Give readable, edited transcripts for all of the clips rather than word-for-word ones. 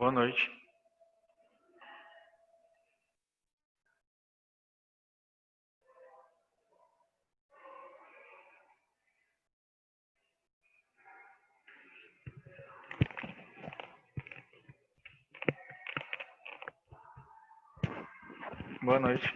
Boa noite. Boa noite.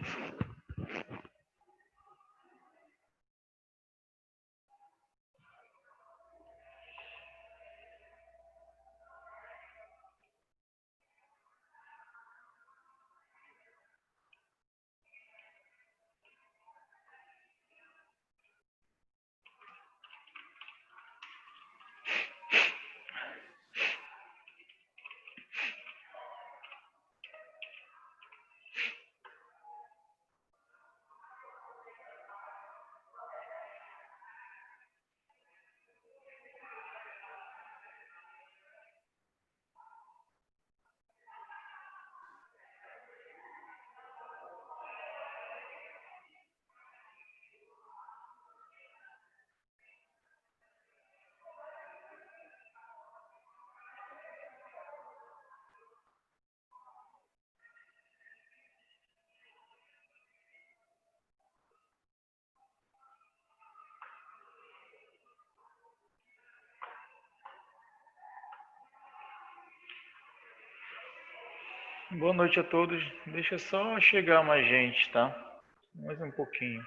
Boa noite a todos. Deixa só chegar mais gente, tá? Mais um pouquinho.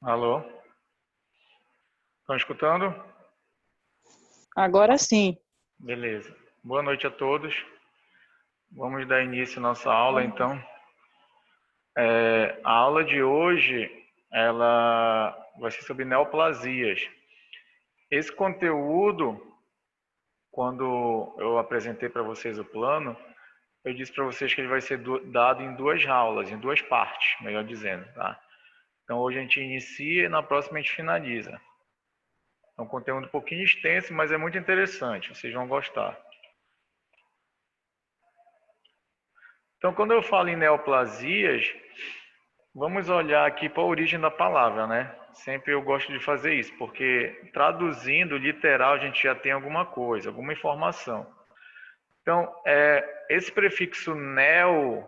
Alô? Estão escutando? Agora sim. Beleza. Boa noite a todos. Vamos dar início à nossa aula, então. A aula de hoje, ela vai ser sobre neoplasias. Esse conteúdo, quando eu apresentei para vocês o plano, eu disse para vocês que ele vai ser dado em duas aulas, em duas partes, melhor dizendo, tá? Então hoje a gente inicia e na próxima a gente finaliza. É um conteúdo um pouquinho extenso, mas é muito interessante, vocês vão gostar. Então, quando eu falo em neoplasias, vamos olhar aqui para a origem da palavra, né? Sempre eu gosto de fazer isso, porque traduzindo literal a gente já tem alguma coisa, alguma informação. Então, esse prefixo neo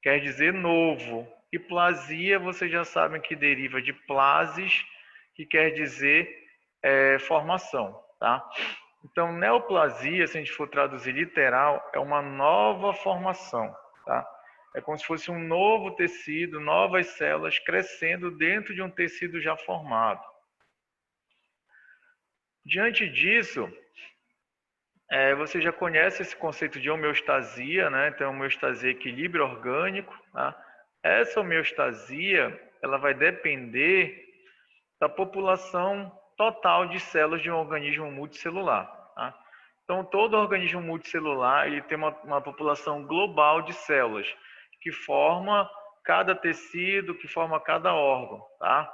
quer dizer novo, e plasia vocês já sabem que deriva de plasis, que quer dizer formação, tá? Então, neoplasia, se a gente for traduzir literal, é uma nova formação, tá? É como se fosse um novo tecido, novas células crescendo dentro de um tecido já formado. Diante disso, você já conhece esse conceito de homeostasia, né? Então, homeostasia é equilíbrio orgânico, tá? Essa homeostasia, ela vai depender da população total de células de um organismo multicelular, tá? Então, todo organismo multicelular ele tem uma população global de células que forma cada tecido, que forma cada órgão, tá?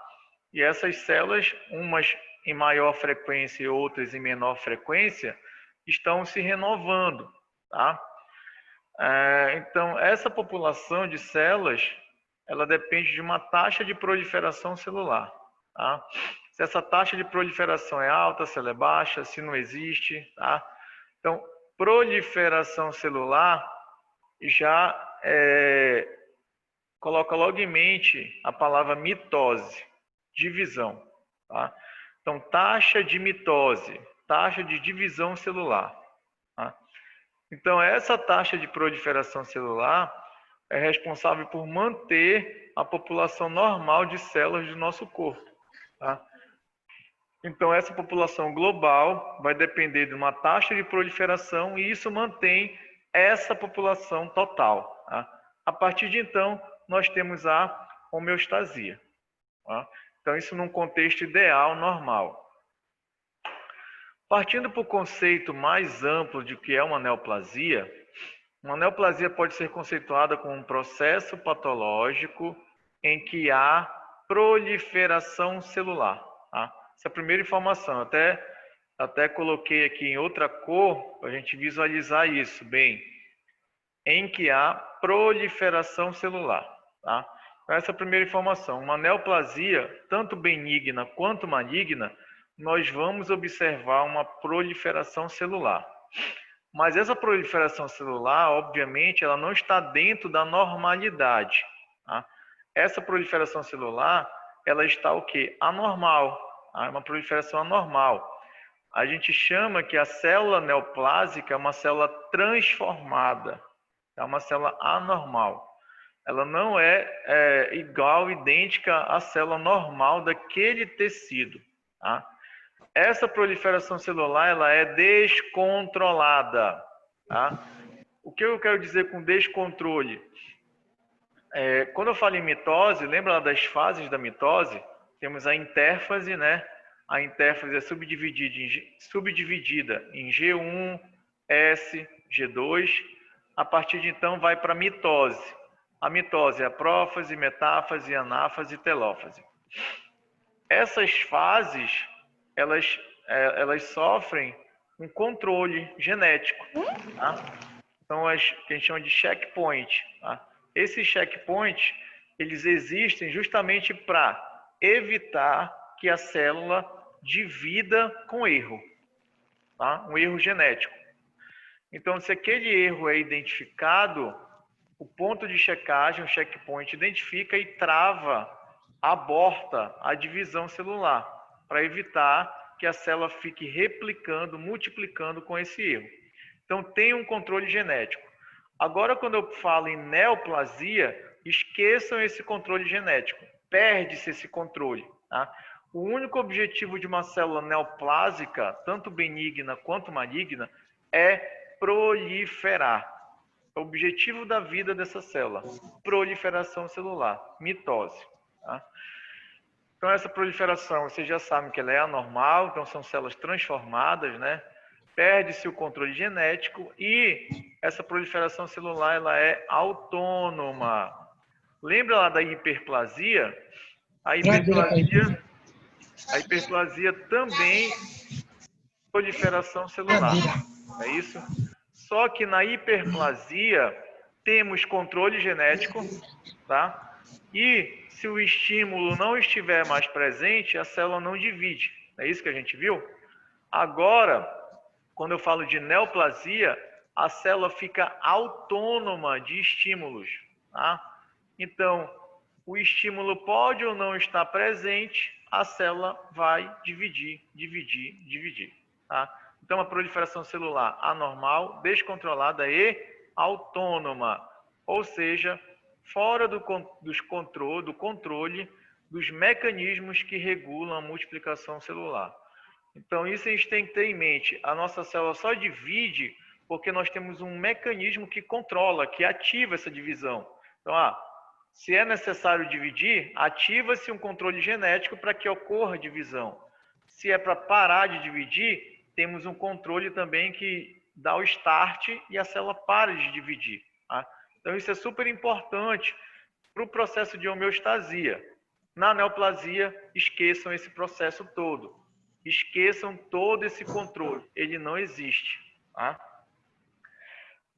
E essas células, umas em maior frequência e outras em menor frequência, estão se renovando, tá? Então, essa população de células, ela depende de uma taxa de proliferação celular, tá? Se essa taxa de proliferação é alta, se ela é baixa, se não existe, tá? Então, proliferação celular já coloca logo em mente a palavra mitose, divisão, tá? Então, taxa de mitose, taxa de divisão celular, tá? Então, essa taxa de proliferação celular é responsável por manter a população normal de células do nosso corpo, tá? Então, essa população global vai depender de uma taxa de proliferação e isso mantém essa população total, tá? A partir de então, nós temos a homeostasia, tá? Então, isso num contexto ideal, normal. Partindo para o conceito mais amplo de que é uma neoplasia pode ser conceituada como um processo patológico em que há proliferação celular, tá? Essa é a primeira informação. Até coloquei aqui em outra cor para a gente visualizar isso bem. Em que há proliferação celular, tá? Essa é a primeira informação. Uma neoplasia, tanto benigna quanto maligna, nós vamos observar uma proliferação celular. Mas essa proliferação celular, obviamente, ela não está dentro da normalidade, tá? Essa proliferação celular, ela está o quê? Anormal, tá? É uma proliferação anormal. A gente chama que a célula neoplásica é uma célula transformada, é uma célula anormal. Ela não é igual, idêntica à célula normal daquele tecido, tá? Essa proliferação celular ela é descontrolada, tá? O que eu quero dizer com descontrole? Quando eu falo em mitose, lembra das fases da mitose? Temos a intérfase, né? A intérfase é subdividida em G1, S, G2. A partir de então vai para a mitose. A mitose é a prófase, metáfase, anáfase e telófase. Essas fases elas sofrem um controle genético, tá? São as que a gente chama de checkpoint, tá? Esses checkpoints, eles existem justamente para evitar que a célula divida com erro, tá? Um erro genético. Então, se aquele erro é identificado, o ponto de checagem, o checkpoint, identifica e trava, aborta a divisão celular, para evitar que a célula fique replicando, multiplicando com esse erro. Então, tem um controle genético. Agora, quando eu falo em neoplasia, esqueçam esse controle genético. Perde-se esse controle, tá? O único objetivo de uma célula neoplásica, tanto benigna quanto maligna, é proliferar. o objetivo da vida dessa célula? Proliferação celular, mitose. Tá? Então, essa proliferação, vocês já sabem que ela é anormal, então são células transformadas, né? Perde-se o controle genético e essa proliferação celular ela é autônoma. Lembra lá da hiperplasia? A hiperplasia também proliferação celular, é isso? Só que na hiperplasia temos controle genético, tá? E se o estímulo não estiver mais presente, a célula não divide. É isso que a gente viu? Agora, quando eu falo de neoplasia, a célula fica autônoma de estímulos, tá? Então, o estímulo pode ou não estar presente, a célula vai dividir, tá? Então, a proliferação celular anormal, descontrolada e autônoma, ou seja, fora do controle dos mecanismos que regulam a multiplicação celular. Então, isso a gente tem que ter em mente. A nossa célula só divide porque nós temos um mecanismo que controla, que ativa essa divisão. Então, se é necessário dividir, ativa-se um controle genético para que ocorra a divisão. Se é para parar de dividir, temos um controle também que dá o start e a célula para de dividir. Tá? Então, isso é super importante para o processo de homeostasia. Na neoplasia, esqueçam esse processo todo. Esqueçam todo esse controle. Ele não existe. Tá?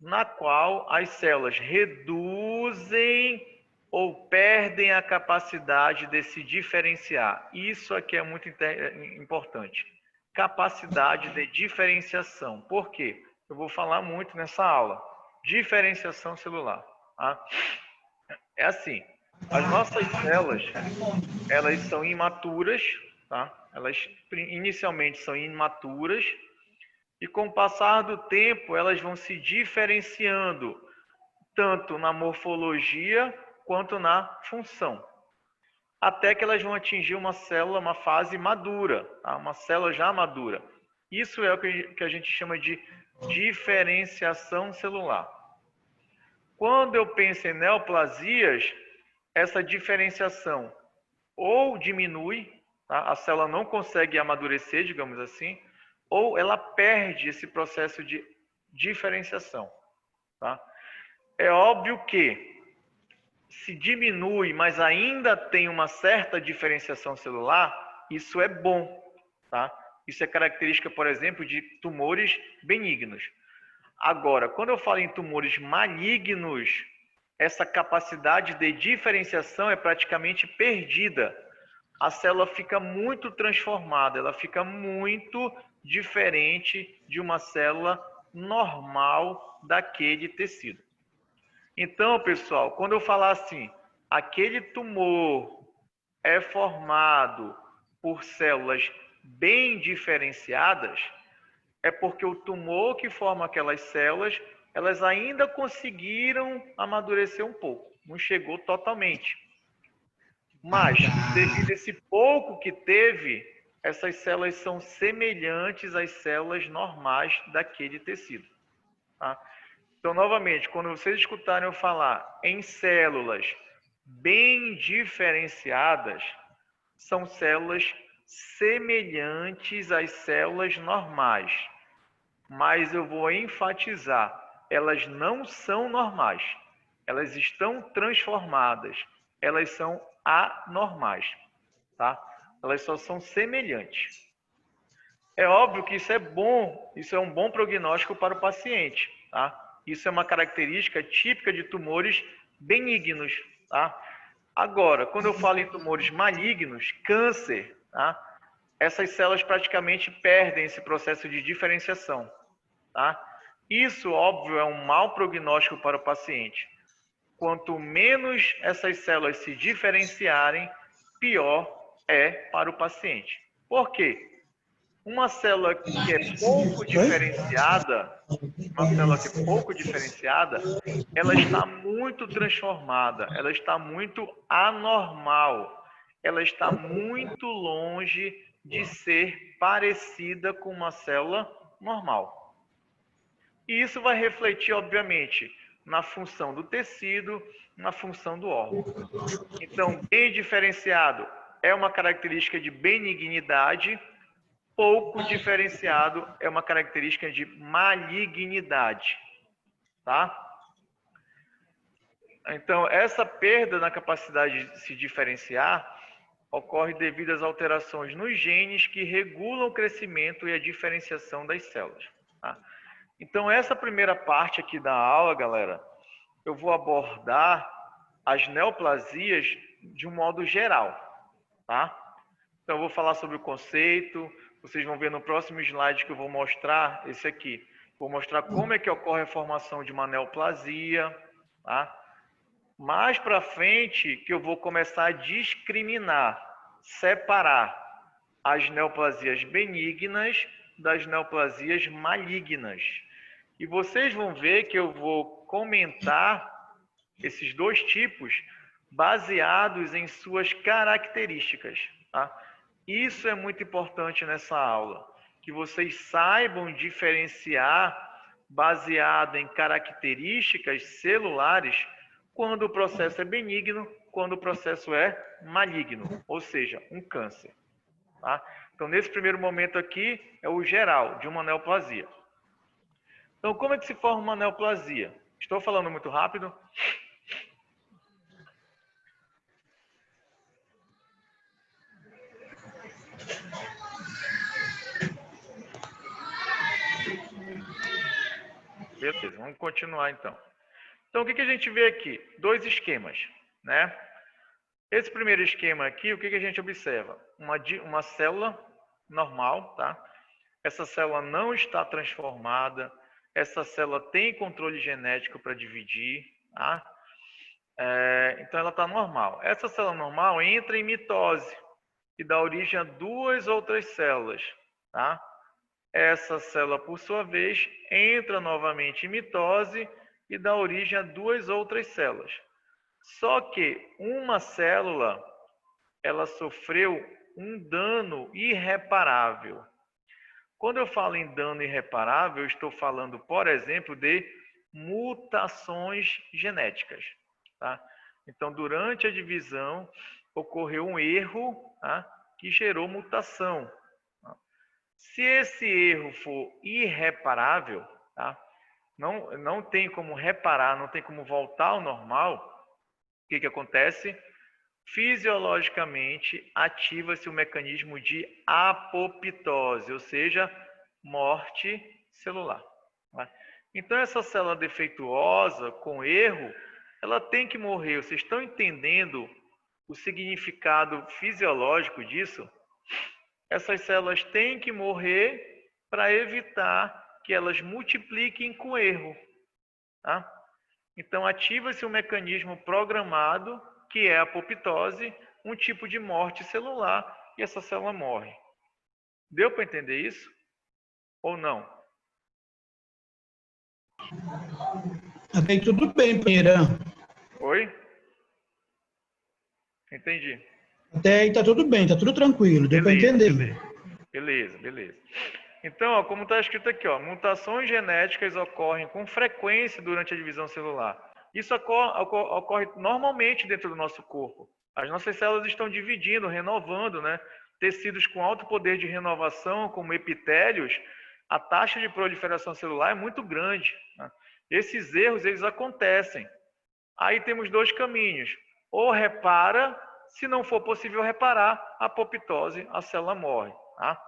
Na qual as células reduzem ou perdem a capacidade de se diferenciar. Isso aqui é muito importante. Capacidade de diferenciação. Por quê? Eu vou falar muito nessa aula. Diferenciação celular. Tá? É assim, as nossas células, elas são imaturas, tá? Elas inicialmente são imaturas e com o passar do tempo elas vão se diferenciando tanto na morfologia quanto na função, até que elas vão atingir uma célula, uma fase madura, tá? Uma célula já madura. Isso é o que a gente chama de diferenciação celular. Quando eu penso em neoplasias, essa diferenciação ou diminui, tá? A célula não consegue amadurecer, digamos assim, ou ela perde esse processo de diferenciação. Tá? É óbvio que se diminui, mas ainda tem uma certa diferenciação celular, isso é bom. Tá? Isso é característica, por exemplo, de tumores benignos. Agora, quando eu falo em tumores malignos, essa capacidade de diferenciação é praticamente perdida. A célula fica muito transformada, ela fica muito diferente de uma célula normal daquele tecido. Então, pessoal, quando eu falar assim, aquele tumor é formado por células bem diferenciadas, é porque o tumor que forma aquelas células, elas ainda conseguiram amadurecer um pouco, não chegou totalmente. Mas, devido a esse pouco que teve, essas células são semelhantes às células normais daquele tecido. Tá? Então, novamente, quando vocês escutarem eu falar em células bem diferenciadas, são células semelhantes às células normais. Mas eu vou enfatizar, elas não são normais. Elas estão transformadas. Elas são anormais, tá? Elas só são semelhantes. É óbvio que isso é bom, isso é um bom prognóstico para o paciente, tá? Isso é uma característica típica de tumores benignos, tá? Agora, quando eu falo em tumores malignos, câncer, tá? Essas células praticamente perdem esse processo de diferenciação, tá? Isso, óbvio, é um mau prognóstico para o paciente. Quanto menos essas células se diferenciarem, pior é para o paciente. Por quê? Uma célula que é pouco diferenciada, ela está muito transformada, ela está muito anormal, ela está muito longe de ser parecida com uma célula normal. E isso vai refletir, obviamente, na função do tecido, na função do órgão. Então, bem diferenciado é uma característica de benignidade, pouco diferenciado é uma característica de malignidade, tá? Então, essa perda na capacidade de se diferenciar ocorre devido às alterações nos genes que regulam o crescimento e a diferenciação das células, tá? Então, essa primeira parte aqui da aula, galera, eu vou abordar as neoplasias de um modo geral, tá? Então, eu vou falar sobre o conceito, vocês vão ver no próximo slide que eu vou mostrar esse aqui. Vou mostrar como é que ocorre a formação de uma neoplasia, tá? Mais para frente que eu vou começar a discriminar, separar as neoplasias benignas das neoplasias malignas. E vocês vão ver que eu vou comentar esses dois tipos baseados em suas características, tá? Isso é muito importante nessa aula, que vocês saibam diferenciar baseado em características celulares quando o processo é benigno, quando o processo é maligno, ou seja, um câncer, tá? Então, nesse primeiro momento aqui, é o geral de uma neoplasia. Então, como é que se forma uma neoplasia? Estou falando muito rápido? Beleza, vamos continuar então. Então, o que a gente vê aqui? Dois esquemas, né? Esse primeiro esquema aqui, o que a gente observa? Uma célula normal, tá? Essa célula não está transformada, essa célula tem controle genético para dividir, tá? Então, ela está normal. Essa célula normal entra em mitose e dá origem a duas outras células, tá? Essa célula, por sua vez, entra novamente em mitose e dá origem a duas outras células. Só que uma célula, ela sofreu um dano irreparável. Quando eu falo em dano irreparável, eu estou falando, por exemplo, de mutações genéticas, tá? Então, durante a divisão, ocorreu um erro, tá, que gerou mutação. Se esse erro for irreparável, tá, não tem como reparar, não tem como voltar ao normal, o que acontece? Fisiologicamente, ativa-se o mecanismo de apoptose, ou seja, morte celular, tá? Então, essa célula defeituosa, com erro, ela tem que morrer. Vocês estão entendendo o significado fisiológico disso? Essas células têm que morrer para evitar que elas multipliquem com erro, tá? Então, ativa-se um mecanismo programado, que é a apoptose, um tipo de morte celular, e essa célula morre. Deu para entender isso? Ou não? Até aí tudo bem, Pinheirão. Oi? Entendi. Até aí tá tudo bem, tá tudo tranquilo, deu para entender. Beleza. Então, ó, como está escrito aqui, ó, mutações genéticas ocorrem com frequência durante a divisão celular. Isso ocorre normalmente dentro do nosso corpo. As nossas células estão dividindo, renovando, né? Tecidos com alto poder de renovação, como epitélios, a taxa de proliferação celular é muito grande, né? Esses erros, eles acontecem. Aí temos dois caminhos. Ou repara, se não for possível reparar, a apoptose, a célula morre, tá?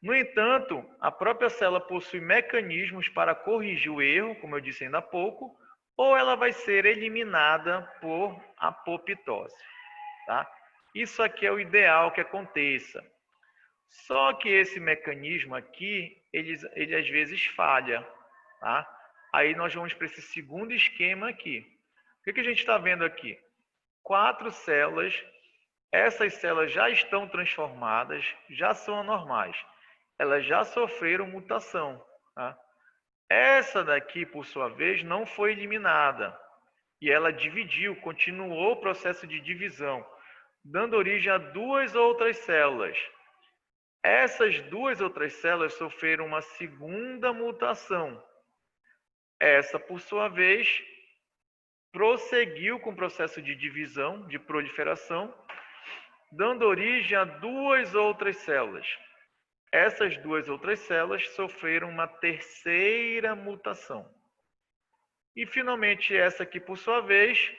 No entanto, a própria célula possui mecanismos para corrigir o erro, como eu disse ainda há pouco, ou ela vai ser eliminada por apoptose, tá? Isso aqui é o ideal que aconteça. Só que esse mecanismo aqui, ele às vezes falha, tá? Aí nós vamos para esse segundo esquema aqui. O que a gente está vendo aqui? 4 células, essas células já estão transformadas, já são anormais. Elas já sofreram mutação, tá? Essa daqui, por sua vez, não foi eliminada. E ela dividiu, continuou o processo de divisão, dando origem a duas outras células. Essas duas outras células sofreram uma segunda mutação. Essa, por sua vez, prosseguiu com o processo de divisão, de proliferação, dando origem a duas outras células. Essas duas outras células sofreram uma terceira mutação. E, finalmente, essa aqui, por sua vez,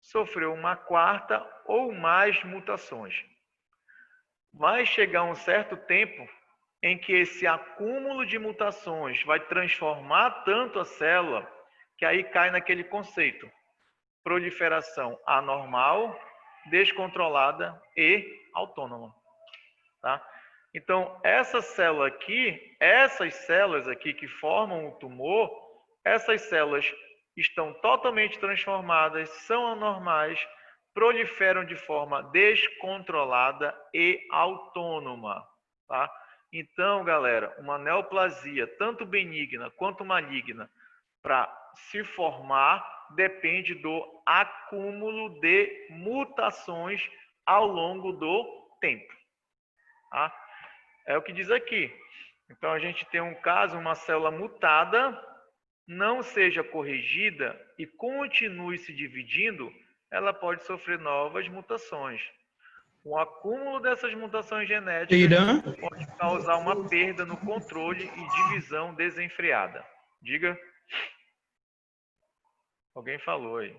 sofreu uma quarta ou mais mutações. Vai chegar um certo tempo em que esse acúmulo de mutações vai transformar tanto a célula que aí cai naquele conceito: proliferação anormal, descontrolada e autônoma. Tá? Então, essas células aqui que formam o tumor, essas células estão totalmente transformadas, são anormais, proliferam de forma descontrolada e autônoma. Tá? Então, galera, uma neoplasia, tanto benigna quanto maligna, para se formar, depende do acúmulo de mutações ao longo do tempo. Tá? É o que diz aqui. Então, a gente tem um caso, uma célula mutada, não seja corrigida e continue se dividindo, ela pode sofrer novas mutações. O acúmulo dessas mutações genéticas pode causar uma perda no controle e divisão desenfreada. Diga. Alguém falou aí.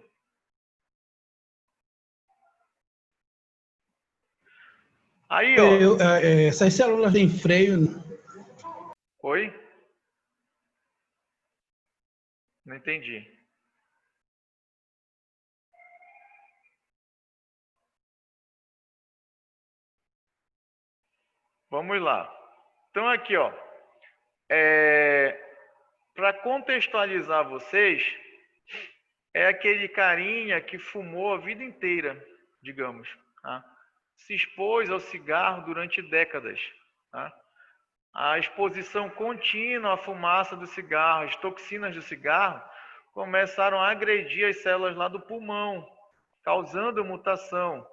Aí, ó. Essas células têm freio. Oi? Não entendi. Vamos lá. Então, aqui, ó. Para contextualizar vocês, é aquele carinha que fumou a vida inteira, digamos. Tá? Se expôs ao cigarro durante décadas. Tá? A exposição contínua à fumaça do cigarro, as toxinas do cigarro, começaram a agredir as células lá do pulmão, causando mutação.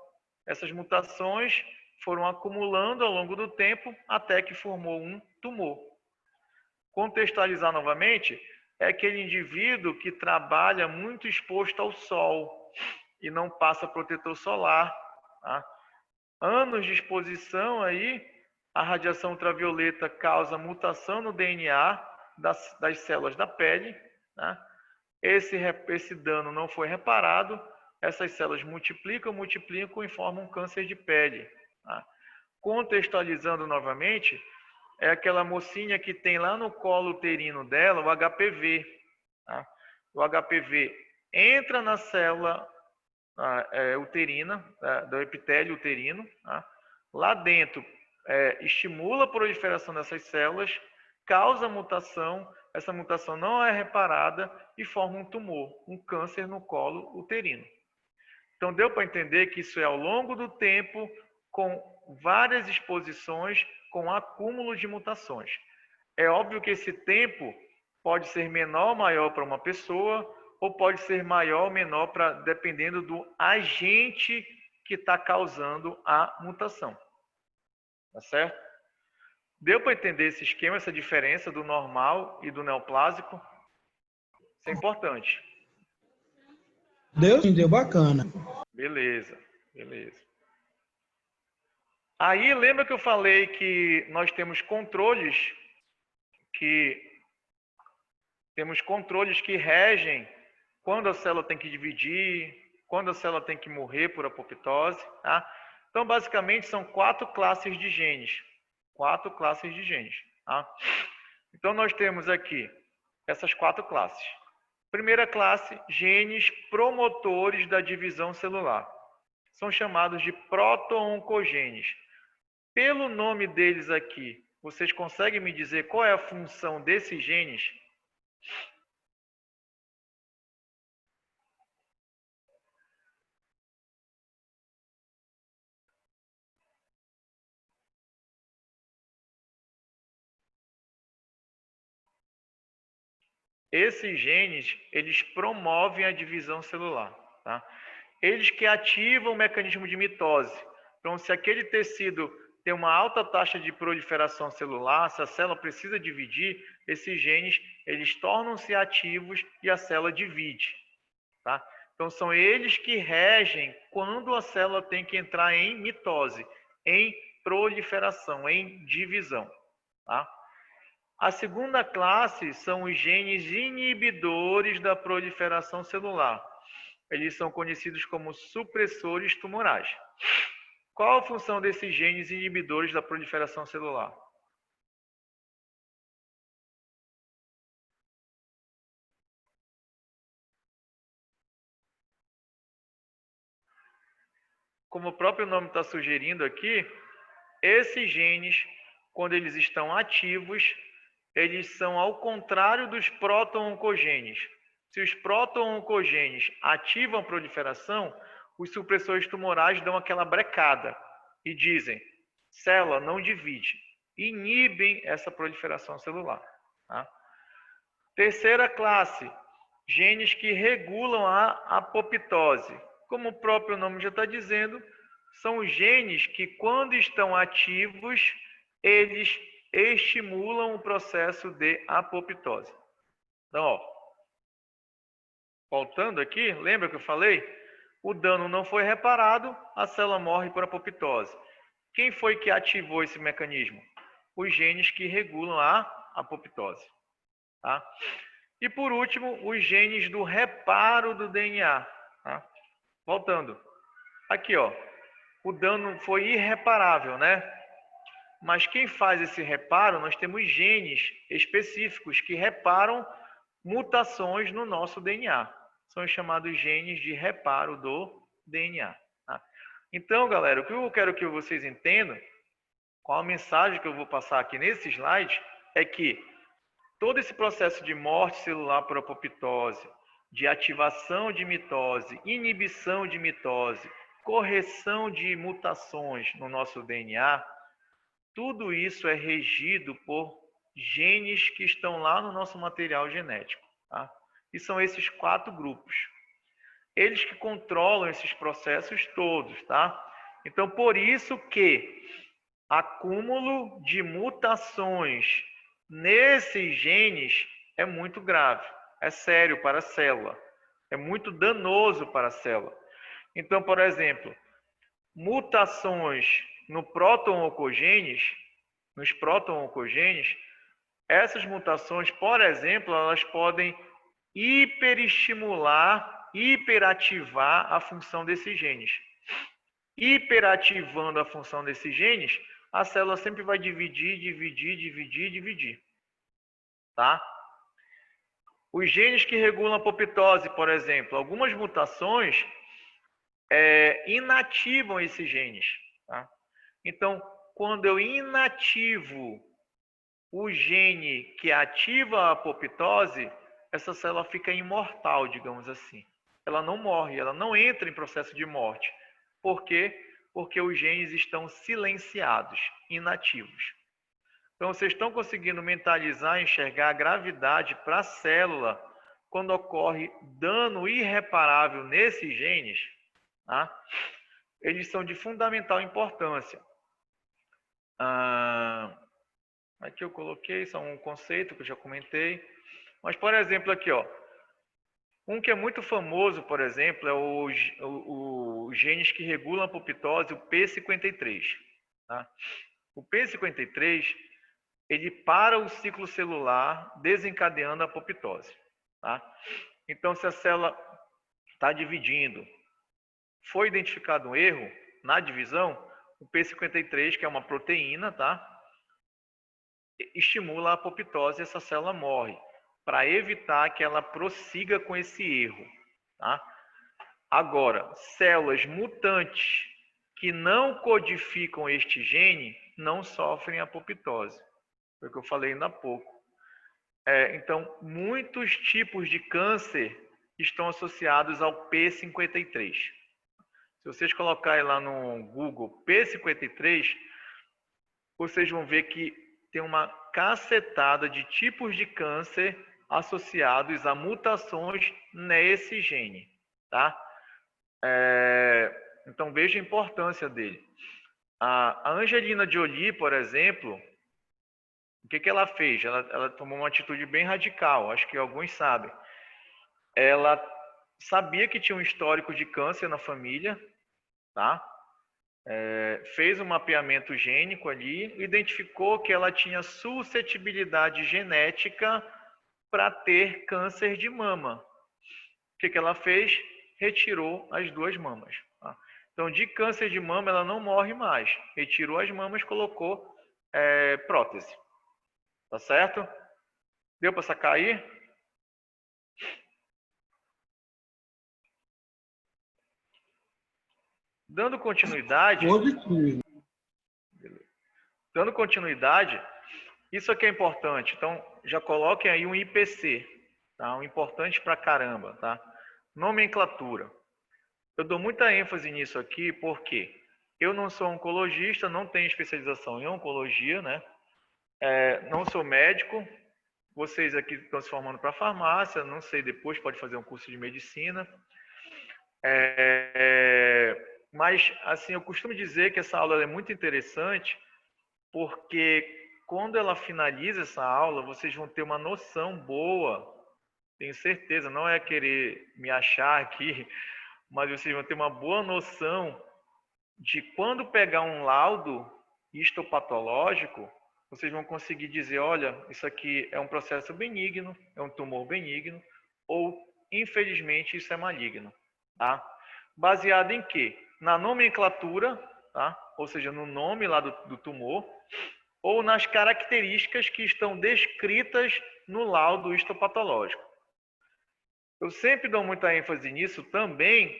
Essas mutações foram acumulando ao longo do tempo até que formou um tumor. Contextualizar novamente, é aquele indivíduo que trabalha muito exposto ao sol e não passa protetor solar. Tá? Anos de exposição aí, a radiação ultravioleta causa mutação no DNA das células da pele. Tá? Esse dano não foi reparado, essas células multiplicam e formam um câncer de pele. Tá? Contextualizando novamente, é aquela mocinha que tem lá no colo uterino dela o HPV. Tá? O HPV entra na célula uterina, do epitélio uterino. Tá? Lá dentro, estimula a proliferação dessas células, causa mutação, essa mutação não é reparada e forma um tumor, um câncer no colo uterino. Então, deu para entender que isso é ao longo do tempo, com várias exposições, com acúmulo de mutações. É óbvio que esse tempo pode ser menor ou maior para uma pessoa, ou pode ser maior ou menor dependendo do agente que está causando a mutação. Tá certo? Deu para entender esse esquema, essa diferença do normal e do neoplásico? Isso é importante. Deu bacana. Beleza, beleza. Aí, lembra que eu falei que nós temos controles que regem quando a célula tem que dividir, quando a célula tem que morrer por apoptose. Tá? Então, basicamente, são 4 classes de genes. 4 classes de genes. Tá? Então, nós temos aqui essas 4 classes. Primeira classe, genes promotores da divisão celular. São chamados de proto-oncogenes. Pelo nome deles aqui, vocês conseguem me dizer qual é a função desses genes? Esses genes, eles promovem a divisão celular. Tá? Eles que ativam o mecanismo de mitose. Então, se aquele tecido tem uma alta taxa de proliferação celular, se a célula precisa dividir, esses genes eles tornam-se ativos e a célula divide, tá? Então são eles que regem quando a célula tem que entrar em mitose, em proliferação, em divisão, tá? A segunda classe são os genes inibidores da proliferação celular. Eles são conhecidos como supressores tumorais. Qual a função desses genes inibidores da proliferação celular? Como o próprio nome está sugerindo aqui, esses genes, quando eles estão ativos, eles são ao contrário dos proto-oncogenes. Se os proto-oncogenes ativam a proliferação, os supressores tumorais dão aquela brecada e dizem, célula não divide, inibem essa proliferação celular. Tá? Terceira classe, genes que regulam a apoptose. Como o próprio nome já está dizendo, são os genes que, quando estão ativos, eles estimulam o processo de apoptose. Então, ó, voltando aqui, lembra que eu falei? O dano não foi reparado, a célula morre por apoptose. Quem foi que ativou esse mecanismo? Os genes que regulam a apoptose. Tá? E por último, os genes do reparo do DNA. Tá? Voltando. Aqui, ó, o dano foi irreparável, né? Mas quem faz esse reparo, nós temos genes específicos que reparam mutações no nosso DNA. São os chamados genes de reparo do DNA. Tá? Então, galera, o que eu quero que vocês entendam, qual a mensagem que eu vou passar aqui nesse slide, é que todo esse processo de morte celular por apoptose, de ativação de mitose, inibição de mitose, correção de mutações no nosso DNA, tudo isso é regido por genes que estão lá no nosso material genético. Tá? E são esses 4 grupos. Eles que controlam esses processos todos. Tá? Então, por isso que acúmulo de mutações nesses genes é muito grave, é sério para a célula, é muito danoso para a célula. Então, por exemplo, mutações nos proto-oncogenes, essas mutações, por exemplo, elas podem hiperestimular, hiperativar a função desses genes. Hiperativando a função desses genes, a célula sempre vai dividir. Tá? Os genes que regulam a apoptose, por exemplo, algumas mutações inativam esses genes. Tá? Então, quando eu inativo o gene que ativa a apoptose, essa célula fica imortal, digamos assim. Ela não morre, ela não entra em processo de morte. Por quê? Porque os genes estão silenciados, inativos. Então, vocês estão conseguindo mentalizar, enxergar a gravidade para a célula quando ocorre dano irreparável nesses genes? Tá? Eles são de fundamental importância. Aqui eu coloquei, são um conceito que eu já comentei. Mas, por exemplo, aqui, ó, um que é muito famoso, por exemplo, é o genes que regulam a apoptose, o P53. Tá? O P53, ele para o ciclo celular, desencadeando a apoptose. Tá? Então, se a célula está dividindo, foi identificado um erro na divisão, o P53, que é uma proteína, tá? Estimula a apoptose e essa célula morre, para evitar que ela prossiga com esse erro. Tá? Agora, células mutantes que não codificam este gene não sofrem apoptose. Foi o que eu falei ainda há pouco. Então, muitos tipos de câncer estão associados ao P53. Se vocês colocarem lá no Google P53, vocês vão ver que tem uma cacetada de tipos de câncer associados a mutações nesse gene, tá? Então veja a importância dele. A Angelina Jolie, por exemplo, o que ela fez? Ela tomou uma atitude bem radical, acho que alguns sabem. Ela sabia que tinha um histórico de câncer na família, tá? Fez um mapeamento gênico ali, identificou que ela tinha suscetibilidade genética para ter câncer de mama. O que ela fez? Retirou as duas mamas. Tá? Então, de câncer de mama, ela não morre mais. Retirou as mamas, colocou prótese. Tá certo? Deu para sacar aí? Dando continuidade, isso aqui é importante. Então, já coloquem aí um IPC, tá? Um importante pra caramba, tá? Nomenclatura. Eu dou muita ênfase nisso aqui porque eu não sou oncologista, não tenho especialização em oncologia, né? Não sou médico. Vocês aqui estão se formando para farmácia, não sei, depois pode fazer um curso de medicina. Mas, assim, eu costumo dizer que essa aula é muito interessante porque quando ela finaliza essa aula, vocês vão ter uma noção boa, tenho certeza, não é querer me achar aqui, mas vocês vão ter uma boa noção de quando pegar um laudo histopatológico, vocês vão conseguir dizer, olha, isso aqui é um processo benigno, é um tumor benigno, ou, infelizmente, isso é maligno. Tá? Baseado em quê? Na nomenclatura, tá? Ou seja, no nome lá do tumor, ou nas características que estão descritas no laudo histopatológico. Eu sempre dou muita ênfase nisso também,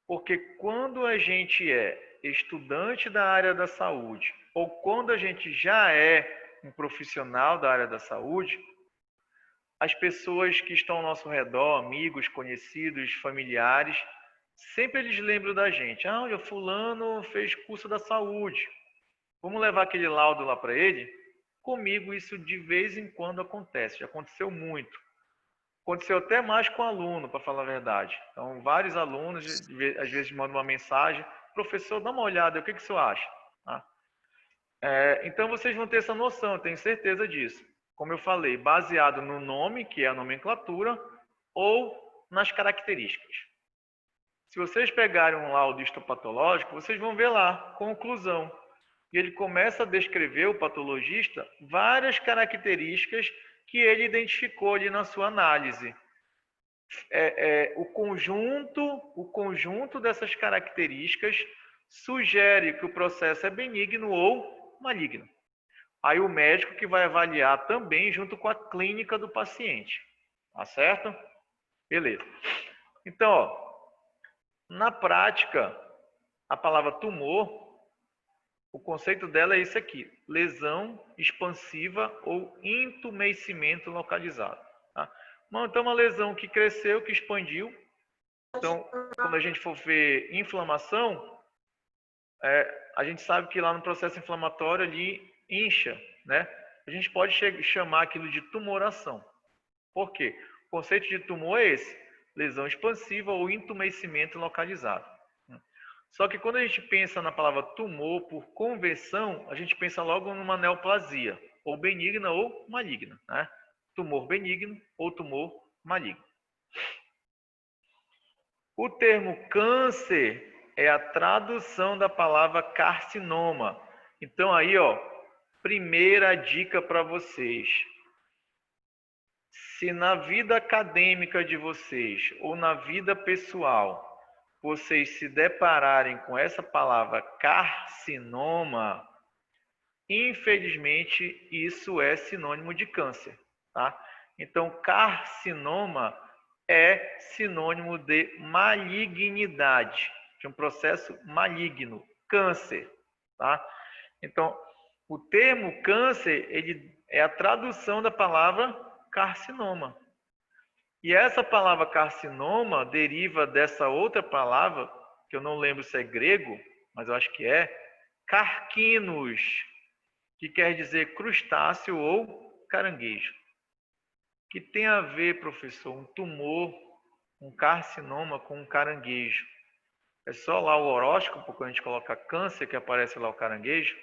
porque quando a gente é estudante da área da saúde, ou quando a gente já é um profissional da área da saúde, as pessoas que estão ao nosso redor, amigos, conhecidos, familiares, sempre eles lembram da gente. Ah, olha, fulano fez curso da saúde. Vamos levar aquele laudo lá para ele? Comigo isso de vez em quando acontece, já aconteceu muito. Aconteceu até mais com aluno, para falar a verdade. Então, vários alunos, às vezes, mandam uma mensagem, professor, dá uma olhada, o que o senhor acha? Tá? Então, vocês vão ter essa noção, eu tenho certeza disso. Como eu falei, baseado no nome, que é a nomenclatura, ou nas características. Se vocês pegarem um laudo histopatológico, vocês vão ver lá, conclusão. E ele começa a descrever, o patologista, várias características que ele identificou ali na sua análise. O conjunto dessas características sugere que o processo é benigno ou maligno. Aí o médico que vai avaliar também junto com a clínica do paciente. Tá certo? Beleza. Então, ó, na prática, a palavra tumor, o conceito dela é isso aqui: lesão expansiva ou entumecimento localizado. Tá? Então, uma lesão que cresceu, que expandiu. Então, quando a gente for ver inflamação, a gente sabe que lá no processo inflamatório ali incha, né? A gente pode chamar aquilo de tumoração. Por quê? O conceito de tumor é esse: lesão expansiva ou entumecimento localizado. Só que quando a gente pensa na palavra tumor, por convenção, a gente pensa logo numa neoplasia, ou benigna ou maligna, né? Tumor benigno ou tumor maligno. O termo câncer é a tradução da palavra carcinoma. Então aí, ó, primeira dica para vocês. Se na vida acadêmica de vocês ou na vida pessoal vocês se depararem com essa palavra carcinoma, infelizmente isso é sinônimo de câncer, tá? Então, carcinoma é sinônimo de malignidade, de um processo maligno, câncer, tá? Então, o termo câncer, ele é a tradução da palavra carcinoma. E essa palavra carcinoma deriva dessa outra palavra, que eu não lembro se é grego, mas eu acho que é, carquinos, que quer dizer crustáceo ou caranguejo. Que tem a ver, professor, um tumor, um carcinoma com um caranguejo? É só lá o horóscopo, quando a gente coloca câncer, que aparece lá o caranguejo,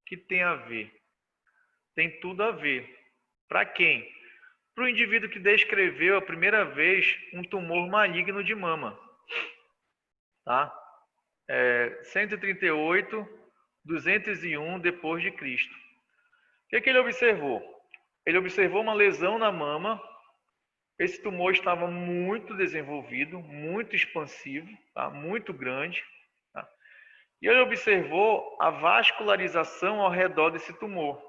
que tem a ver. Tem tudo a ver. Para quem? Para o indivíduo que descreveu a primeira vez um tumor maligno de mama. Tá? 138, 201 depois de Cristo. O que ele observou? Ele observou uma lesão na mama. Esse tumor estava muito desenvolvido, muito expansivo, tá? Muito grande. Tá? E ele observou a vascularização ao redor desse tumor.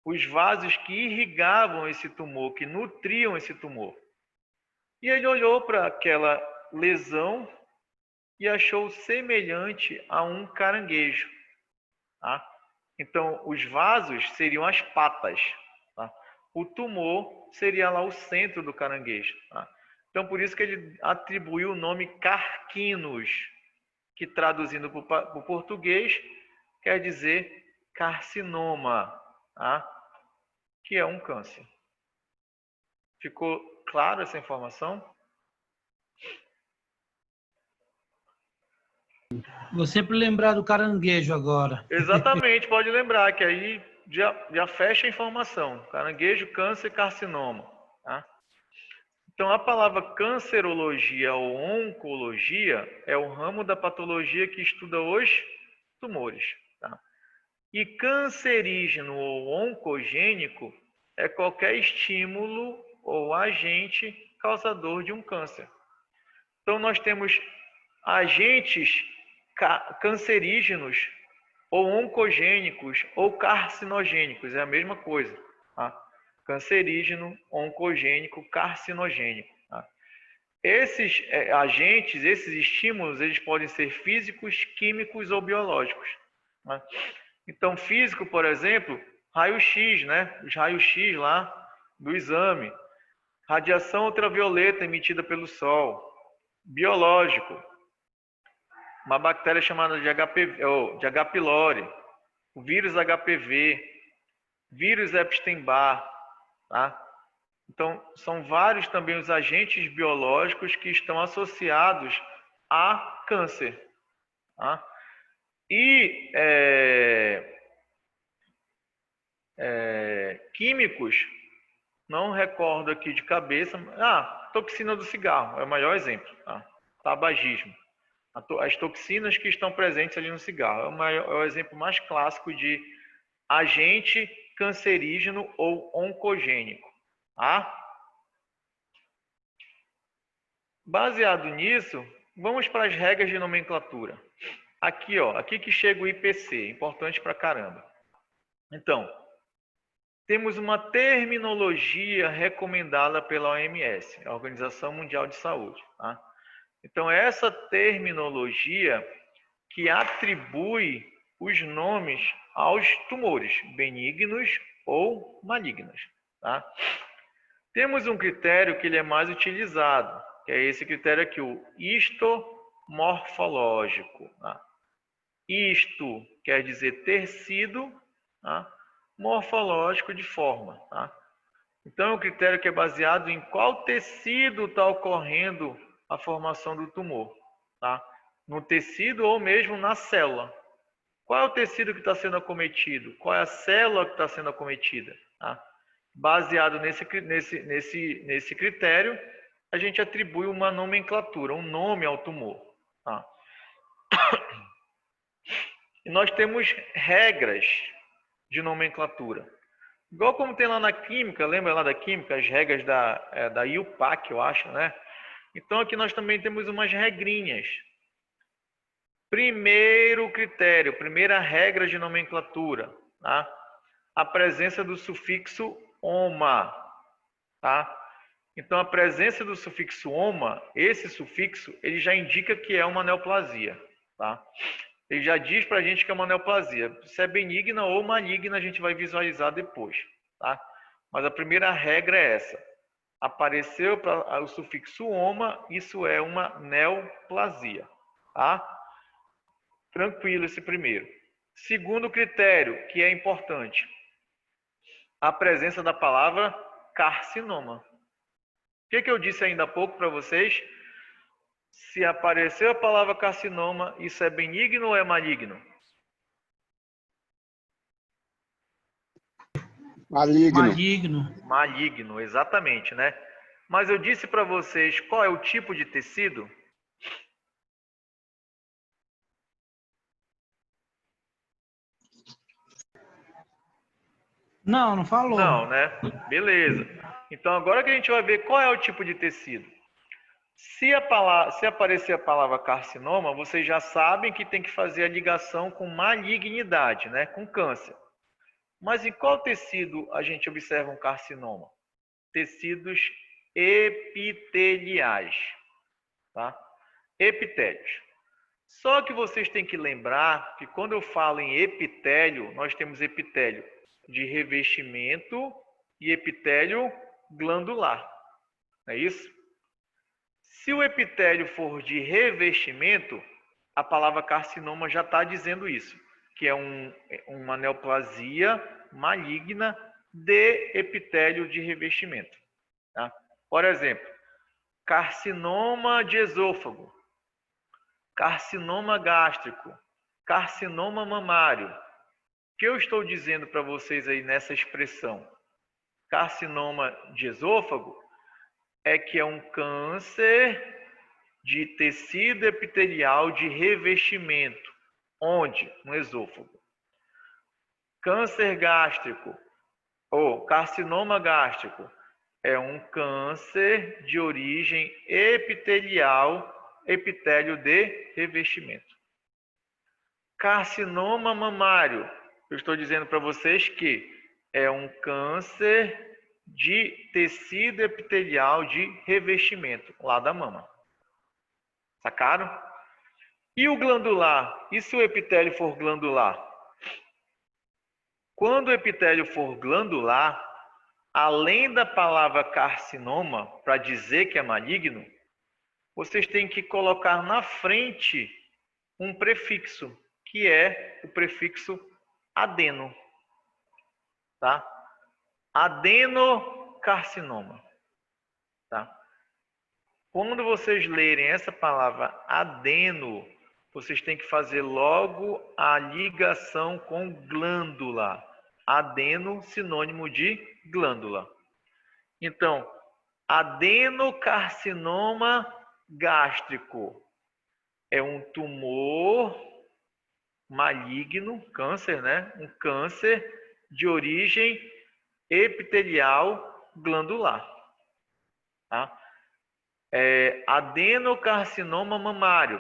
Os vasos que irrigavam esse tumor, que nutriam esse tumor. E ele olhou para aquela lesão e achou semelhante a um caranguejo. Tá? Então, os vasos seriam as patas. Tá? O tumor seria lá o centro do caranguejo. Tá? Então, por isso que ele atribuiu o nome carquinos, que traduzindo para o português quer dizer carcinoma, tá? Que é um câncer. Ficou claro essa informação? Vou sempre lembrar do caranguejo agora. Exatamente, pode lembrar que aí já fecha a informação. Caranguejo, câncer, carcinoma. Tá? Então, a palavra cancerologia ou oncologia é o ramo da patologia que estuda os tumores. Tá? E cancerígeno ou oncogênico é qualquer estímulo ou agente causador de um câncer. Então, nós temos agentes cancerígenos ou oncogênicos ou carcinogênicos, é a mesma coisa. Tá? Cancerígeno, oncogênico, carcinogênico. Tá? Esses agentes, esses estímulos, eles podem ser físicos, químicos ou biológicos. Tá? Então, físico, por exemplo, raio-x, né? Os raios-x lá do exame. Radiação ultravioleta emitida pelo sol. Biológico. Uma bactéria chamada de H. pylori. O vírus HPV. Vírus Epstein-Barr. Tá? Então, são vários também os agentes biológicos que estão associados a câncer. Tá? E químicos, não recordo aqui de cabeça. Toxina do cigarro é o maior exemplo. Tá? Tabagismo. As toxinas que estão presentes ali no cigarro. É o exemplo mais clássico de agente cancerígeno ou oncogênico. Tá? Baseado nisso, vamos para as regras de nomenclatura. Aqui que chega o IPC, importante pra caramba. Então, temos uma terminologia recomendada pela OMS, a Organização Mundial de Saúde. Tá? Então, essa terminologia que atribui os nomes aos tumores benignos ou malignos. Tá? Temos um critério que ele é mais utilizado, que é esse critério aqui, o histomorfológico. Tá? Isto quer dizer tecido, tá? Morfológico de forma. Tá? Então, é um critério que é baseado em qual tecido está ocorrendo a formação do tumor. Tá? No tecido ou mesmo na célula. Qual é o tecido que está sendo acometido? Qual é a célula que está sendo acometida? Tá? Baseado nesse critério, a gente atribui uma nomenclatura, um nome ao tumor. Tá? E nós temos regras de nomenclatura. Igual como tem lá na química, lembra lá da química, as regras da IUPAC, eu acho, né? Então aqui nós também temos umas regrinhas. Primeiro critério, primeira regra de nomenclatura, tá? A presença do sufixo "oma", tá? Então a presença do sufixo "oma", esse sufixo, ele já indica que é uma neoplasia, tá? Ele já diz pra gente que é uma neoplasia. Se é benigna ou maligna, a gente vai visualizar depois, tá? Mas a primeira regra é essa. Apareceu o sufixo "oma", isso é uma neoplasia, tá? Tranquilo esse primeiro. Segundo critério, que é importante, a presença da palavra carcinoma. O que eu disse ainda há pouco para vocês? Se apareceu a palavra carcinoma, isso é benigno ou é maligno? Maligno. Maligno, exatamente, né? Mas eu disse para vocês qual é o tipo de tecido? Não, não falou. Não, né? Beleza. Então agora que a gente vai ver qual é o tipo de tecido. Se aparecer a palavra carcinoma, vocês já sabem que tem que fazer a ligação com malignidade, né? Com câncer. Mas em qual tecido a gente observa um carcinoma? Tecidos epiteliais, tá? Epitélios. Só que vocês têm que lembrar que quando eu falo em epitélio, nós temos epitélio de revestimento e epitélio glandular. Não é isso? Se o epitélio for de revestimento, a palavra carcinoma já está dizendo isso, que é uma neoplasia maligna de epitélio de revestimento. Tá? Por exemplo, carcinoma de esôfago, carcinoma gástrico, carcinoma mamário. O que eu estou dizendo para vocês aí nessa expressão, carcinoma de esôfago, é que é um câncer de tecido epitelial de revestimento. Onde? No esôfago. Câncer gástrico ou carcinoma gástrico é um câncer de origem epitelial, epitélio de revestimento. Carcinoma mamário, eu estou dizendo para vocês que é um câncer de tecido epitelial de revestimento, lá da mama. Sacaram? E o glandular? E se o epitélio for glandular? Quando o epitélio for glandular, além da palavra carcinoma, para dizer que é maligno, vocês têm que colocar na frente um prefixo, que é o prefixo adeno. Tá? Adenocarcinoma. Tá? Quando vocês lerem essa palavra adeno, vocês têm que fazer logo a ligação com glândula. Adeno, sinônimo de glândula. Então, adenocarcinoma gástrico é um tumor maligno, câncer, né? Um câncer de origem epitelial glandular. Tá? Adenocarcinoma mamário.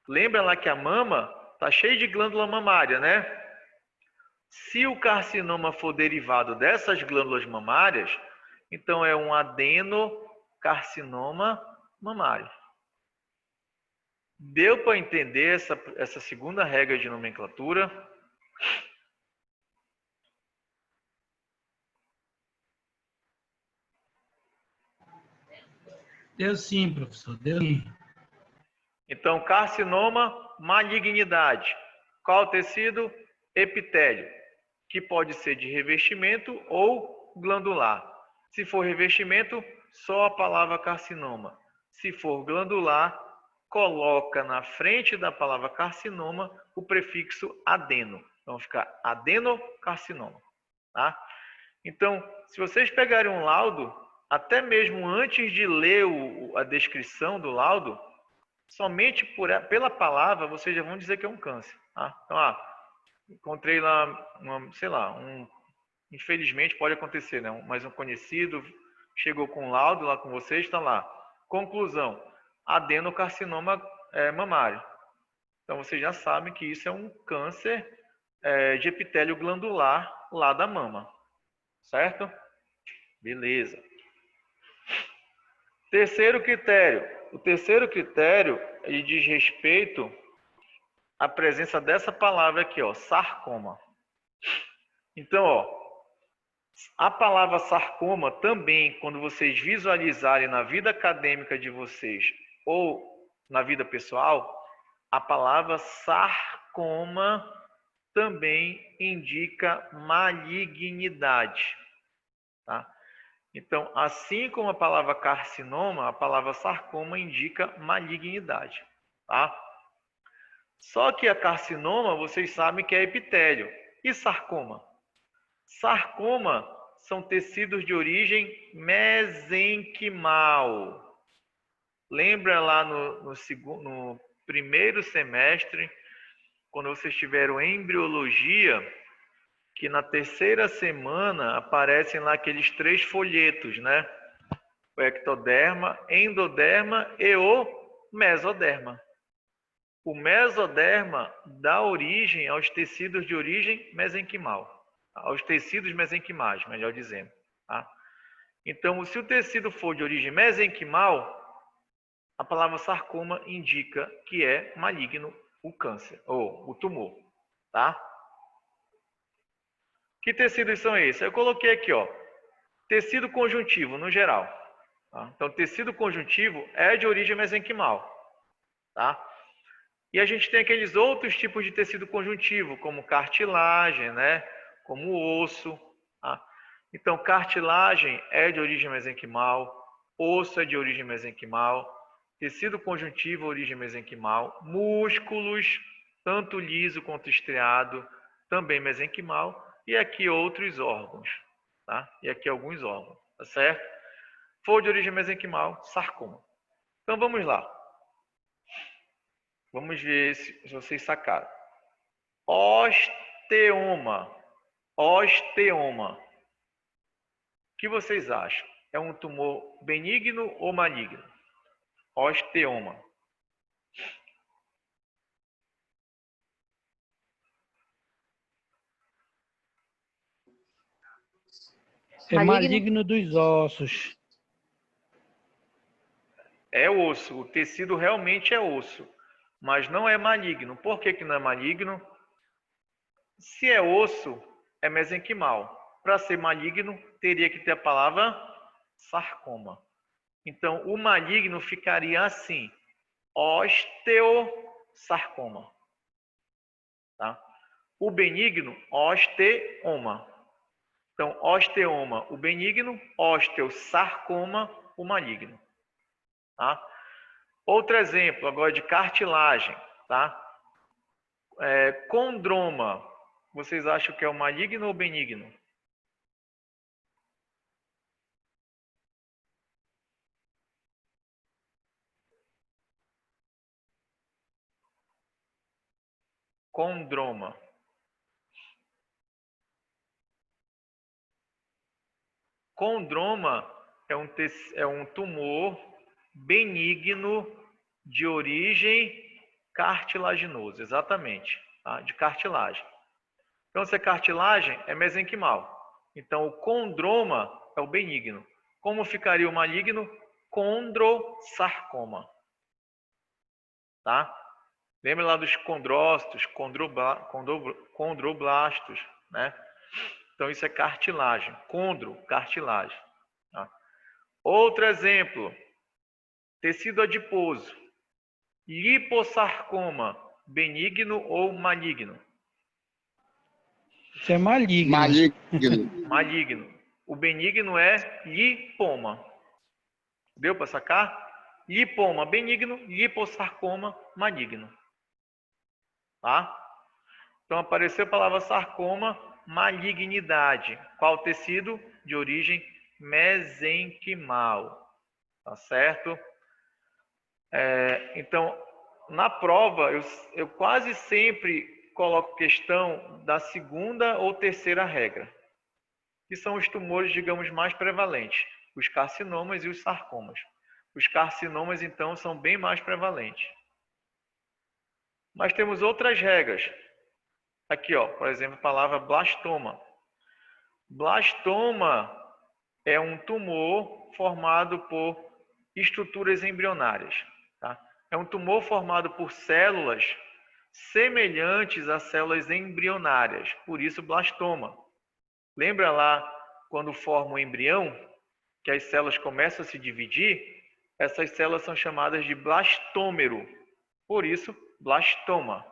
Lembra lá que a mama está cheia de glândula mamária, né? Se o carcinoma for derivado dessas glândulas mamárias, então é um adenocarcinoma mamário. Deu para entender essa segunda regra de nomenclatura? Deu sim, professor. Deu sim. Então, carcinoma, malignidade. Qual tecido? Epitélio, que pode ser de revestimento ou glandular. Se for revestimento, só a palavra carcinoma. Se for glandular, coloca na frente da palavra carcinoma o prefixo adeno. Então, fica adenocarcinoma. Tá? Então, se vocês pegarem um laudo, até mesmo antes de ler a descrição do laudo, somente pela palavra, vocês já vão dizer que é um câncer. Tá? Então, encontrei lá, sei lá, infelizmente pode acontecer, né? Mas um conhecido chegou com um laudo lá com vocês, está lá. Conclusão, adenocarcinoma mamário. Então, vocês já sabem que isso é um câncer de epitélio glandular lá da mama. Certo? Beleza. Terceiro critério. O terceiro critério ele diz respeito à presença dessa palavra aqui, ó, sarcoma. Então, ó, a palavra sarcoma também, quando vocês visualizarem na vida acadêmica de vocês ou na vida pessoal, a palavra sarcoma também indica malignidade. Tá? Então, assim como a palavra carcinoma, a palavra sarcoma indica malignidade, tá? Só que a carcinoma, vocês sabem que é epitélio. E sarcoma? Sarcoma são tecidos de origem mesenquimal. Lembra lá no primeiro semestre, quando vocês tiveram embriologia, que na terceira semana aparecem lá aqueles 3 folhetos, né? O ectoderma, endoderma e o mesoderma. O mesoderma dá origem aos tecidos de origem mesenquimal, aos tecidos mesenquimais, melhor dizendo. Tá? Então, se o tecido for de origem mesenquimal, a palavra sarcoma indica que é maligno o câncer, ou o tumor. Tá? Que tecidos são esses? Eu coloquei aqui, ó, tecido conjuntivo, no geral. Tá? Então, tecido conjuntivo é de origem mesenquimal. Tá? E a gente tem aqueles outros tipos de tecido conjuntivo, como cartilagem, né? Como osso. Tá? Então, cartilagem é de origem mesenquimal, osso é de origem mesenquimal, tecido conjuntivo, origem mesenquimal, músculos, tanto liso quanto estriado, também mesenquimal, e aqui outros órgãos. Tá? E aqui alguns órgãos, tá certo? For de origem mesenquimal, sarcoma. Então, vamos lá. Vamos ver se vocês sacaram. Osteoma. Osteoma. O que vocês acham? É um tumor benigno ou maligno? Osteoma. É maligno dos ossos. É osso. O tecido realmente é osso. Mas não é maligno. Por que não é maligno? Se é osso, é mesenquimal. Para ser maligno, teria que ter a palavra sarcoma. Então, o maligno ficaria assim: osteosarcoma. Tá? O benigno, osteoma. Então, osteoma, o benigno, osteosarcoma, o maligno. Tá? Outro exemplo agora de cartilagem. Tá? Condroma, vocês acham que é o maligno ou benigno? Condroma. Condroma é um tumor benigno de origem cartilaginosa, exatamente, tá? De cartilagem. Então, se é cartilagem, é mesenquimal. Então, o condroma é o benigno. Como ficaria o maligno? Condrosarcoma. Tá? Lembra lá dos condrócitos, condroblastos, né? Então, isso é cartilagem. Condro, cartilagem. Tá? Outro exemplo, tecido adiposo. Lipossarcoma, benigno ou maligno? Isso é maligno. Maligno. O benigno é lipoma. Deu para sacar? Lipoma, benigno. Lipossarcoma, maligno. Tá? Então, apareceu a palavra sarcoma, malignidade. Qual tecido? De origem mesenquimal. Tá certo? Então, na prova, eu quase sempre coloco questão da segunda ou terceira regra, que são os tumores, digamos, mais prevalentes, os carcinomas e os sarcomas. Os carcinomas, então, são bem mais prevalentes. Mas temos outras regras. Aqui, ó, por exemplo, a palavra blastoma. Blastoma é um tumor formado por estruturas embrionárias. Tá? É um tumor formado por células semelhantes a células embrionárias, por isso blastoma. Lembra lá quando forma um embrião, que as células começam a se dividir? Essas células são chamadas de blastômero, por isso blastoma.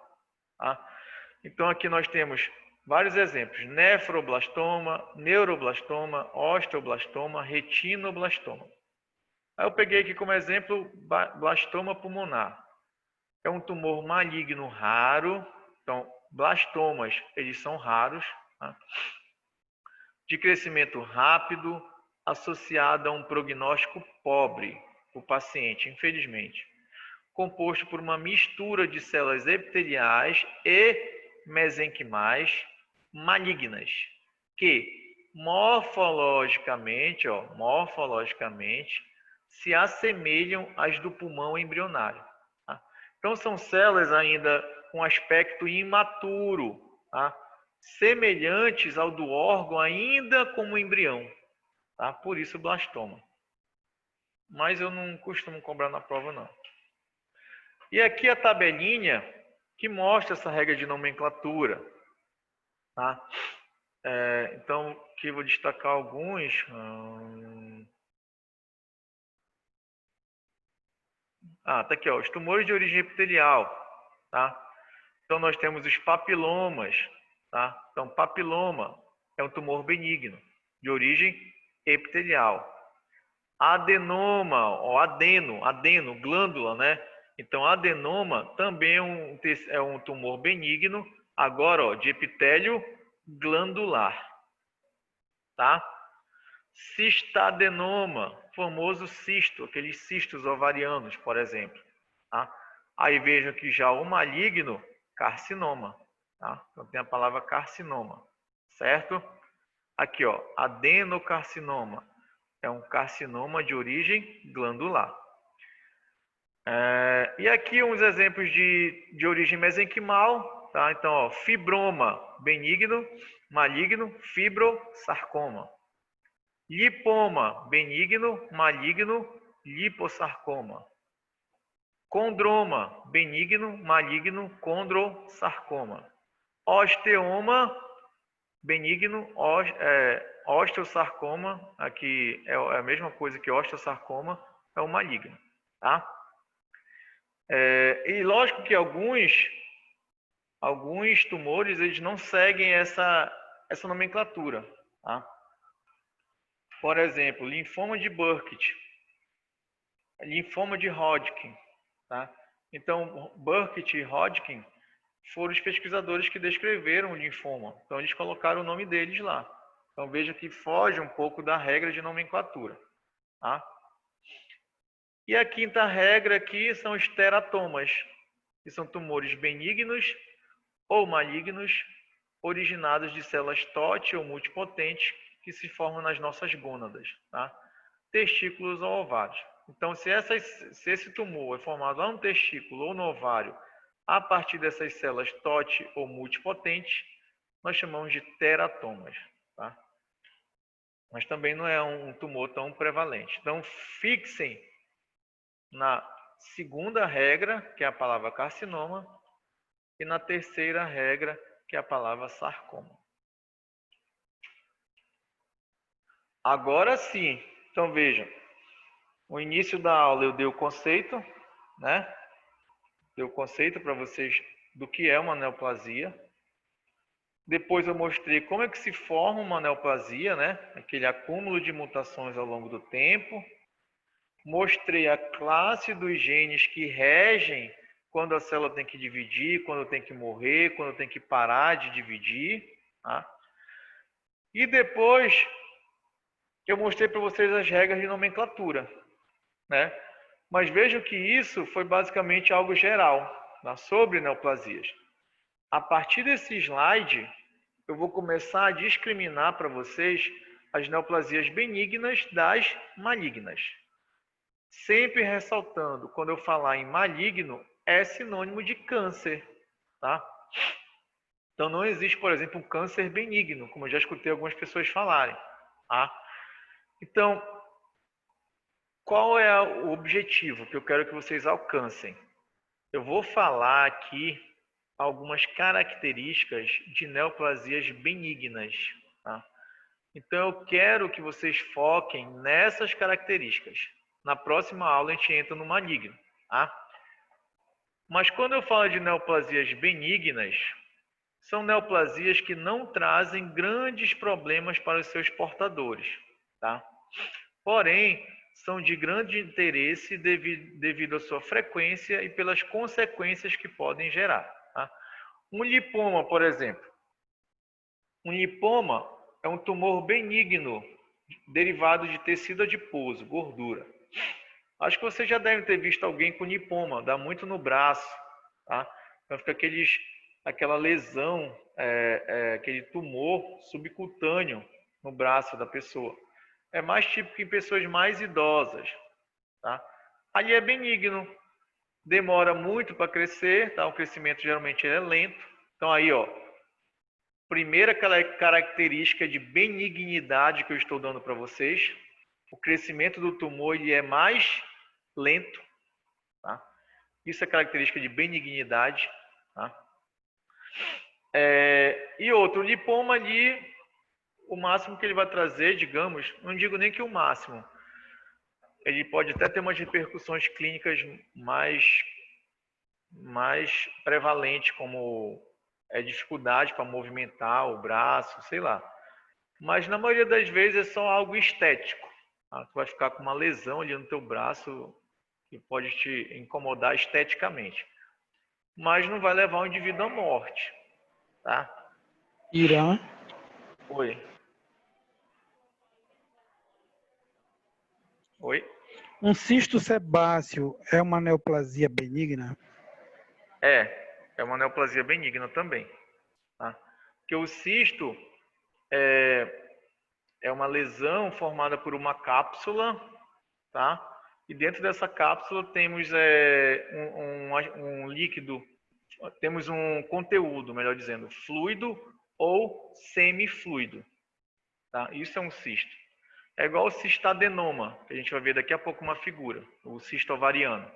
Tá? Então aqui nós temos Vários exemplos: nefroblastoma, neuroblastoma, osteoblastoma, retinoblastoma. Aí eu peguei aqui como exemplo blastoma pulmonar. É um tumor maligno raro. Então, blastomas, eles são raros, tá? De crescimento rápido, associado a um prognóstico pobre para o paciente, infelizmente. Composto por uma mistura de células epiteliais e mesenquimais malignas, que morfologicamente se assemelham às do pulmão embrionário. Tá? Então, são células ainda com aspecto imaturo, tá? Semelhantes ao do órgão ainda como embrião. Tá? Por isso, blastoma. Mas eu não costumo cobrar na prova, não. E aqui a tabelinha que mostra essa regra de nomenclatura. Tá? Então, aqui eu vou destacar alguns. Tá aqui, ó, os tumores de origem epitelial. Tá? Então, nós temos os papilomas. Tá? Então, papiloma é um tumor benigno, de origem epitelial. Adenoma, ó, adeno, glândula, né? Então, adenoma também é um tumor benigno, agora, ó, de epitélio glandular, tá? Cistadenoma, famoso cisto, aqueles cistos ovarianos, por exemplo, tá? Aí vejam que já o maligno, carcinoma, tá? Então, tem a palavra carcinoma, certo? Aqui, ó, adenocarcinoma. É um carcinoma de origem glandular. E aqui uns exemplos de origem mesenquimal. Tá? Então, ó, fibroma benigno, maligno, fibrosarcoma. Lipoma benigno, maligno, liposarcoma. Condroma benigno, maligno, condrosarcoma. Osteoma benigno, osteosarcoma, aqui é a mesma coisa que osteosarcoma, é o maligno, tá? E lógico que alguns tumores eles não seguem essa nomenclatura, tá? Por exemplo, linfoma de Burkitt, linfoma de Hodgkin, tá? Então, Burkitt e Hodgkin foram os pesquisadores que descreveram o linfoma. Então, eles colocaram o nome deles lá. Então, veja que foge um pouco da regra de nomenclatura. Tá? E a quinta regra aqui são os teratomas, que são tumores benignos ou malignos, originados de células TOT ou multipotentes, que se formam nas nossas gônadas, tá? Testículos ou ovários. Então, se esse tumor é formado lá no testículo ou no ovário, a partir dessas células TOT ou multipotentes, nós chamamos de teratomas. Tá? Mas também não é um tumor tão prevalente. Então, fixem na segunda regra, que é a palavra carcinoma, e na terceira regra, que é a palavra sarcoma. Agora sim, então vejam, no início da aula eu dei o conceito, né? Dei o conceito para vocês do que é uma neoplasia. Depois eu mostrei como é que se forma uma neoplasia, né? Aquele acúmulo de mutações ao longo do tempo. Mostrei a classe dos genes que regem quando a célula tem que dividir, quando tem que morrer, quando tem que parar de dividir. Tá? E depois eu mostrei para vocês as regras de nomenclatura, né? Mas vejam que isso foi basicamente algo geral, tá? Sobre neoplasias. A partir desse slide, eu vou começar a discriminar para vocês as neoplasias benignas das malignas. Sempre ressaltando, quando eu falar em maligno, é sinônimo de câncer, tá? Então não existe, por exemplo, um câncer benigno, como eu já escutei algumas pessoas falarem, tá? Então, qual é o objetivo que eu quero que vocês alcancem? Eu vou falar aqui algumas características de neoplasias benignas, tá? Então eu quero que vocês foquem nessas características. Na próxima aula a gente entra no maligno, tá? Mas quando eu falo de neoplasias benignas, são neoplasias que não trazem grandes problemas para os seus portadores, tá? Porém, são de grande interesse devido à sua frequência e pelas consequências que podem gerar, tá? Um lipoma, por exemplo. Um lipoma é um tumor benigno derivado de tecido adiposo, gordura. Acho que você já deve ter visto alguém com lipoma, dá muito no braço, tá? Então fica aquela lesão, aquele tumor subcutâneo no braço da pessoa. É mais típico em pessoas mais idosas, tá? Ali é benigno, demora muito para crescer, tá? O crescimento geralmente é lento. Então aí, ó, primeira característica de benignidade que eu estou dando para vocês, o crescimento do tumor ele é mais lento, tá? Isso é característica de benignidade, tá? E outro, o lipoma ali, o máximo que ele vai trazer, digamos, não digo nem que o máximo, ele pode até ter umas repercussões clínicas mais prevalentes, como dificuldade para movimentar o braço, sei lá. Mas na maioria das vezes é só algo estético. Tá? Tu vai ficar com uma lesão ali no teu braço que pode te incomodar esteticamente. Mas não vai levar o indivíduo à morte, tá? Irã. Oi. Oi? Um cisto sebáceo é uma neoplasia benigna? É uma neoplasia benigna também, tá? Porque o cisto é uma lesão formada por uma cápsula, tá? E dentro dessa cápsula temos um líquido, temos um conteúdo, melhor dizendo, fluido ou semifluido, tá? Isso é um cisto. É igual o cistadenoma, que a gente vai ver daqui a pouco uma figura, o cisto ovariano.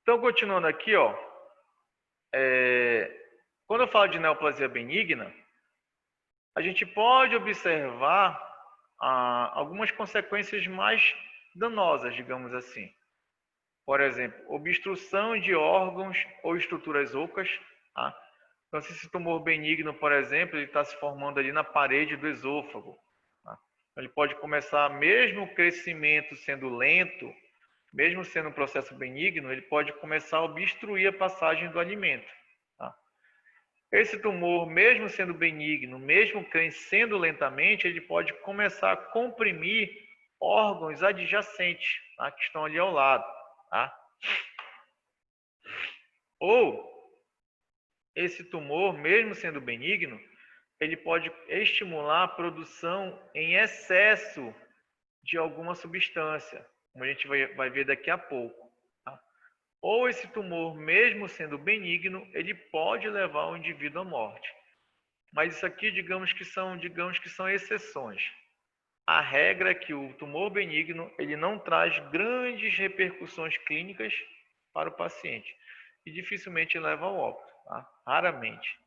Então, continuando aqui, ó, quando eu falo de neoplasia benigna, a gente pode observar algumas consequências mais danosas, digamos assim. Por exemplo, obstrução de órgãos ou estruturas ocas. Tá? Então, se esse tumor benigno, por exemplo, ele está se formando ali na parede do esôfago. Tá? Ele pode começar, mesmo o crescimento sendo lento, mesmo sendo um processo benigno, ele pode começar a obstruir a passagem do alimento. Tá? Esse tumor, mesmo sendo benigno, mesmo crescendo lentamente, ele pode começar a comprimir órgãos adjacentes, tá? Que estão ali ao lado. Tá? Ou esse tumor, mesmo sendo benigno, ele pode estimular a produção em excesso de alguma substância, como a gente vai ver daqui a pouco. Tá? Ou esse tumor, mesmo sendo benigno, ele pode levar o indivíduo à morte. Mas isso aqui, digamos que são exceções. A regra é que o tumor benigno ele não traz grandes repercussões clínicas para o paciente e dificilmente leva ao óbito, tá? Raramente.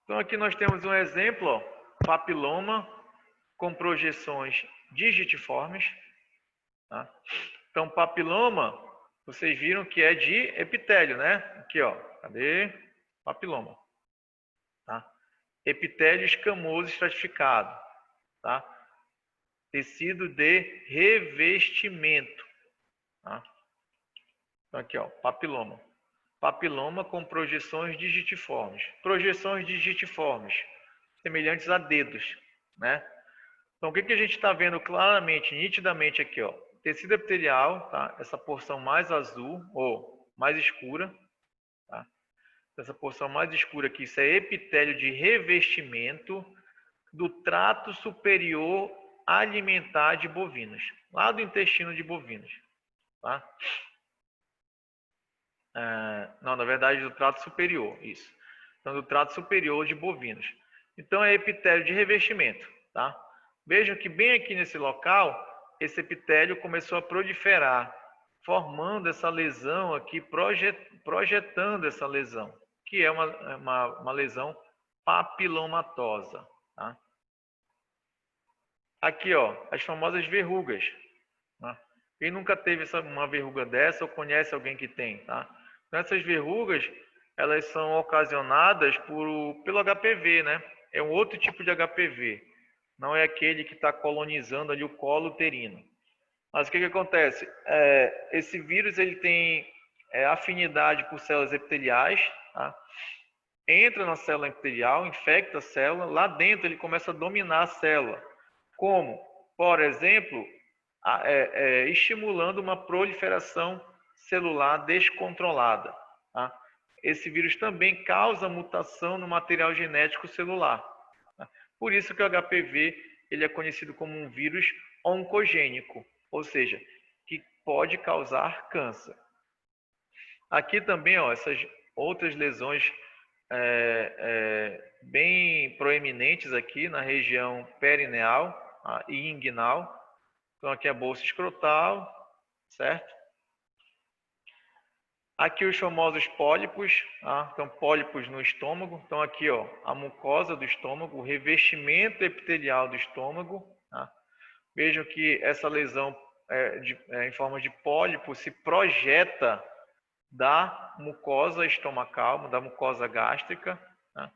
Então aqui nós temos um exemplo, ó, papiloma com projeções digitiformes. Tá? Então papiloma, vocês viram que é de epitélio, né? Aqui, ó, cadê? Papiloma. Tá? Epitélio escamoso estratificado. Tá? Tecido de revestimento. Tá? Então aqui, ó, papiloma. Papiloma com projeções digitiformes. Projeções digitiformes, semelhantes a dedos, né? Então o que a gente está vendo claramente, nitidamente aqui, ó, tecido epitelial, tá? Essa porção mais azul ou mais escura, tá? Essa porção mais escura aqui, isso é epitélio de revestimento do trato superior alimentar de bovinos, lá do intestino de bovinos, tá? Não, na verdade do trato superior, isso. Então do trato superior de bovinos. Então é epitélio de revestimento, tá? Vejam que bem aqui nesse local, esse epitélio começou a proliferar, formando essa lesão aqui, projetando essa lesão, que é uma lesão papilomatosa, tá? Aqui, ó, as famosas verrugas. Né? Quem nunca teve uma verruga dessa ou conhece alguém que tem, tá? Então, essas verrugas, elas são ocasionadas pelo HPV, né? É um outro tipo de HPV. Não é aquele que está colonizando ali o colo uterino. Mas o que acontece? Esse vírus ele tem afinidade por células epiteliais, tá? Entra na célula epitelial, infecta a célula, lá dentro ele começa a dominar a célula. Como, por exemplo, estimulando uma proliferação celular descontrolada. Tá? Esse vírus também causa mutação no material genético celular. Tá? Por isso que o HPV ele é conhecido como um vírus oncogênico, ou seja, que pode causar câncer. Aqui também, ó, essas outras lesões bem proeminentes aqui na região perineal e inguinal. Então, aqui a bolsa escrotal, certo? Aqui os famosos pólipos, tá? Então pólipos no estômago. Então aqui, ó, a mucosa do estômago, o revestimento epitelial do estômago. Tá? Vejam que essa lesão em forma de pólipo se projeta da mucosa estomacal, da mucosa gástrica. Tá?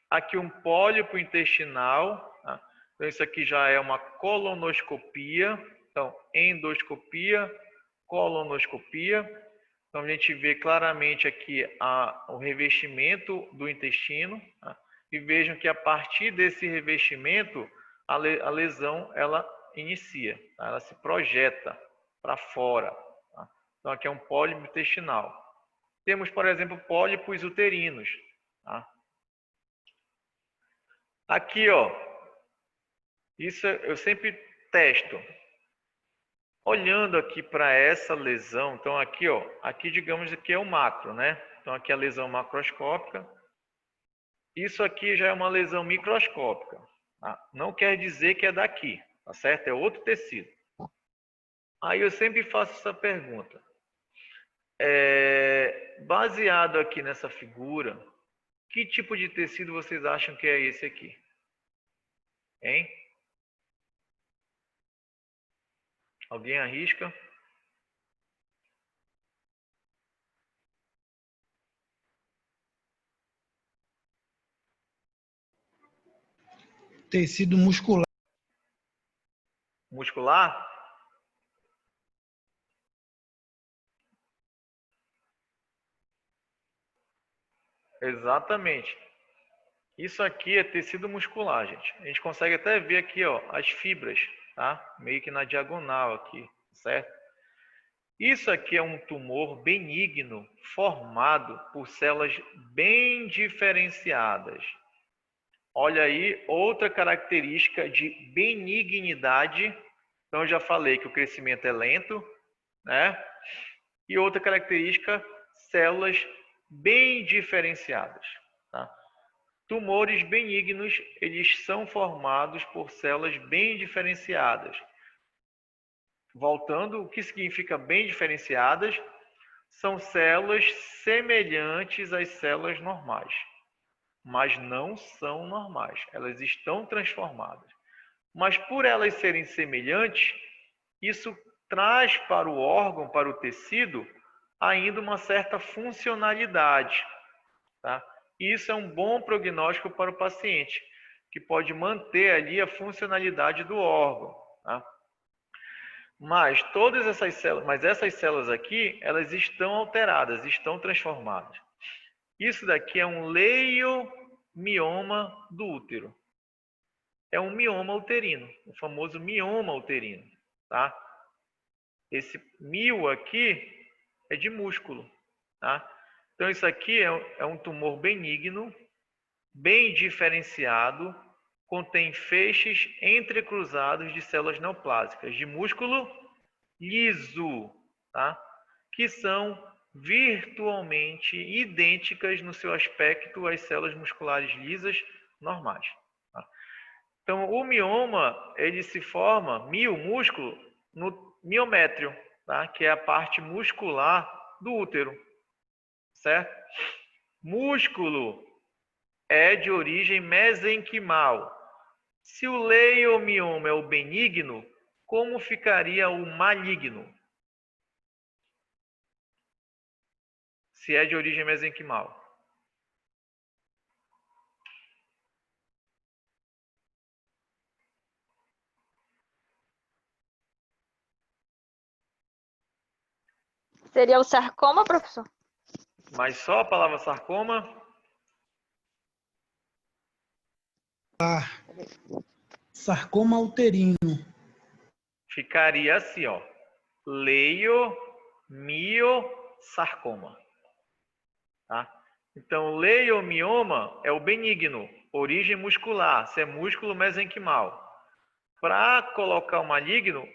Aqui um pólipo intestinal. Tá? Então isso aqui já é uma colonoscopia. Então endoscopia, colonoscopia. Então a gente vê claramente aqui o revestimento do intestino. Tá? E vejam que a partir desse revestimento a lesão ela inicia, tá? Ela se projeta para fora. Tá? Então aqui é um pólipo intestinal. Temos, por exemplo, pólipos uterinos. Tá? Aqui, ó, isso eu sempre testo. Olhando aqui para essa lesão, então aqui, ó, aqui digamos que é o macro, né? Então aqui a lesão macroscópica. Isso aqui já é uma lesão microscópica. Tá? Não quer dizer que é daqui, tá certo? É outro tecido. Aí eu sempre faço essa pergunta. Baseado aqui nessa figura, que tipo de tecido vocês acham que é esse aqui? Hein? Alguém arrisca? Tecido muscular. Muscular? Exatamente. Isso aqui é tecido muscular, gente. A gente consegue até ver aqui, ó, as fibras, tá? Meio que na diagonal aqui, certo? Isso aqui é um tumor benigno formado por células bem diferenciadas. Olha aí, outra característica de benignidade. Então, eu já falei que o crescimento é lento, né? E outra característica, células bem diferenciadas. Tá? Tumores benignos, eles são formados por células bem diferenciadas. Voltando, o que significa bem diferenciadas? São células semelhantes às células normais, mas não são normais. Elas estão transformadas. Mas por elas serem semelhantes, isso traz para o órgão, para o tecido, ainda uma certa funcionalidade. Tá? Isso é um bom prognóstico para o paciente, que pode manter ali a funcionalidade do órgão. Tá? Mas essas células aqui, elas estão alteradas, estão transformadas. Isso daqui é um leiomioma do útero. É um mioma uterino, o famoso mioma uterino, tá? Esse mio aqui é de músculo, tá? Então isso aqui é um tumor benigno, bem diferenciado, contém feixes entrecruzados de células neoplásicas de músculo liso, tá? Que são virtualmente idênticas no seu aspecto às células musculares lisas normais. Tá? Então, o mioma, ele se forma, músculo, no miométrio, tá? Que é a parte muscular do útero, certo? Músculo é de origem mesenquimal. Se o leiomioma é o benigno, como ficaria o maligno? se é de origem mesenquimal. Seria o sarcoma, professor? Mas só a palavra sarcoma? Sarcoma uterino. Ficaria assim, ó. Leiomiosarcoma. Tá? Então, leiomioma é o benigno, origem muscular, se é músculo mesenquimal. Para colocar o maligno,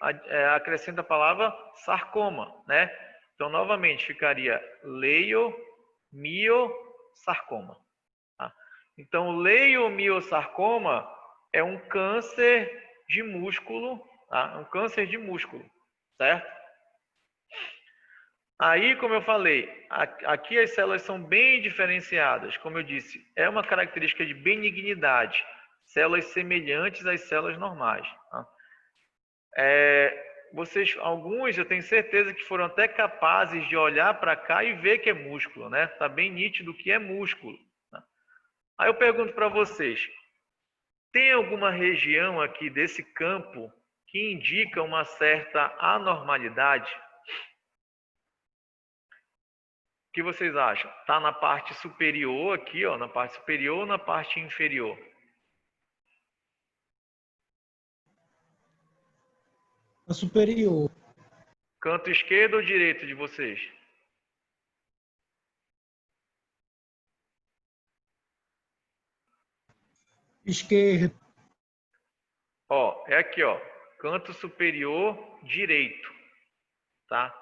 acrescenta a palavra sarcoma, né? Então, novamente, ficaria leiomiosarcoma. Tá? Então, leiomiosarcoma é um câncer de músculo, tá? Um câncer de músculo, certo? Aí, como eu falei, aqui as células são bem diferenciadas. Como eu disse, é uma característica de benignidade. Células semelhantes às células normais. Tá? Vocês, alguns, eu tenho certeza que foram até capazes de olhar para cá e ver que é músculo, né? Tá bem nítido que é músculo. Tá? Aí eu pergunto para vocês, tem alguma região aqui desse campo que indica uma certa anormalidade? O que vocês acham? Está na parte superior aqui, ó, na parte superior ou na parte inferior? A superior. Canto esquerdo ou direito de vocês? Esquerda. Ó, é aqui, ó, canto superior direito, tá?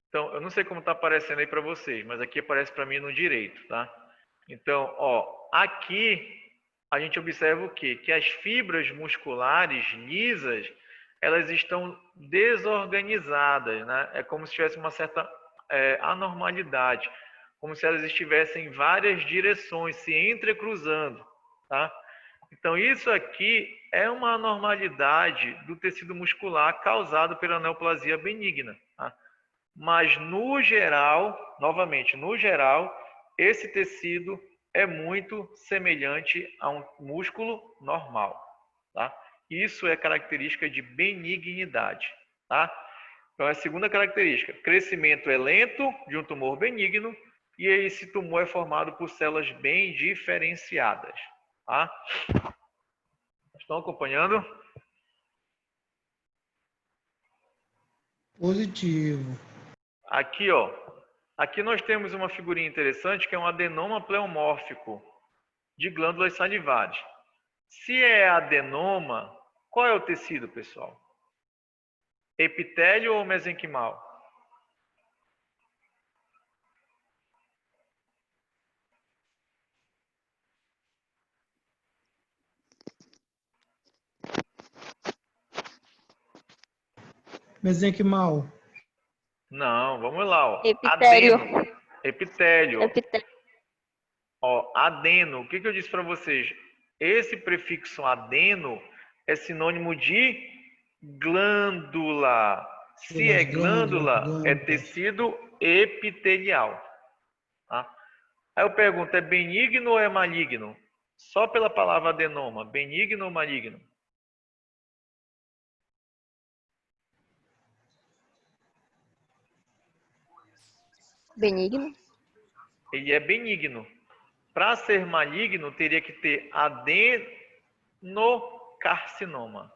Então, eu não sei como está aparecendo aí para vocês, mas aqui aparece para mim no direito, tá? Então, ó, aqui a gente observa o quê? Que as fibras musculares lisas, elas estão desorganizadas, né? É como se tivesse uma certa anormalidade, como se elas estivessem em várias direções, se entrecruzando, tá? Então, isso aqui é uma anormalidade do tecido muscular causado pela neoplasia benigna, tá? Mas, no geral, novamente, no geral, esse tecido é muito semelhante a um músculo normal, tá? Isso é característica de benignidade, tá? Então, a segunda característica, crescimento é lento de um tumor benigno e esse tumor é formado por células bem diferenciadas, tá? Estão acompanhando? Positivo. Aqui, ó. Aqui nós temos uma figurinha interessante que é um adenoma pleomórfico de glândulas salivares. Se é adenoma, qual é o tecido, pessoal? Epitélio ou mesenquimal? Mesenquimal. Não, vamos lá, ó. Epitélio. Adeno. Epitélio. Epitélio. Ó, adeno. O que eu disse para vocês? Esse prefixo adeno é sinônimo de glândula. Se é glândula, é tecido epitelial. Tá? Aí eu pergunto, é benigno ou é maligno? Só pela palavra adenoma, benigno ou maligno? Benigno. Ele é benigno. Para ser maligno, teria que ter adenocarcinoma.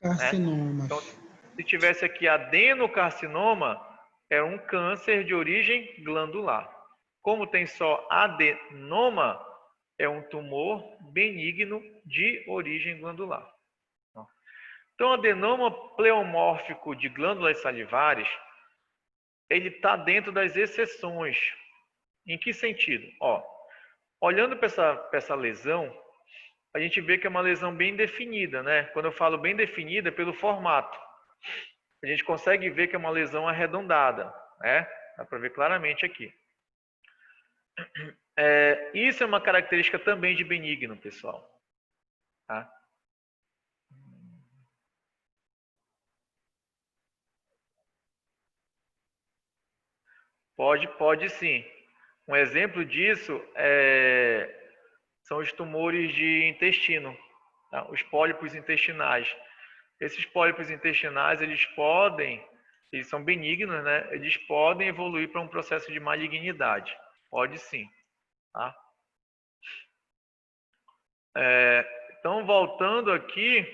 Carcinomas. Então, se tivesse aqui adenocarcinoma, é um câncer de origem glandular. Como tem só adenoma, é um tumor benigno de origem glandular. Então, adenoma pleomórfico de glândulas salivares, ele está dentro das exceções. Em que sentido? Ó, olhando para essa lesão, a gente vê que é uma lesão bem definida, né? Quando eu falo bem definida, é pelo formato. A gente consegue ver que é uma lesão arredondada, né? Dá para ver claramente aqui. Isso é uma característica também de benigno, pessoal. Tá? Pode sim. Um exemplo disso são os tumores de intestino, tá? Os pólipos intestinais. Esses pólipos intestinais, eles são benignos, né? Eles podem evoluir para um processo de malignidade. Pode sim, tá? Então, voltando aqui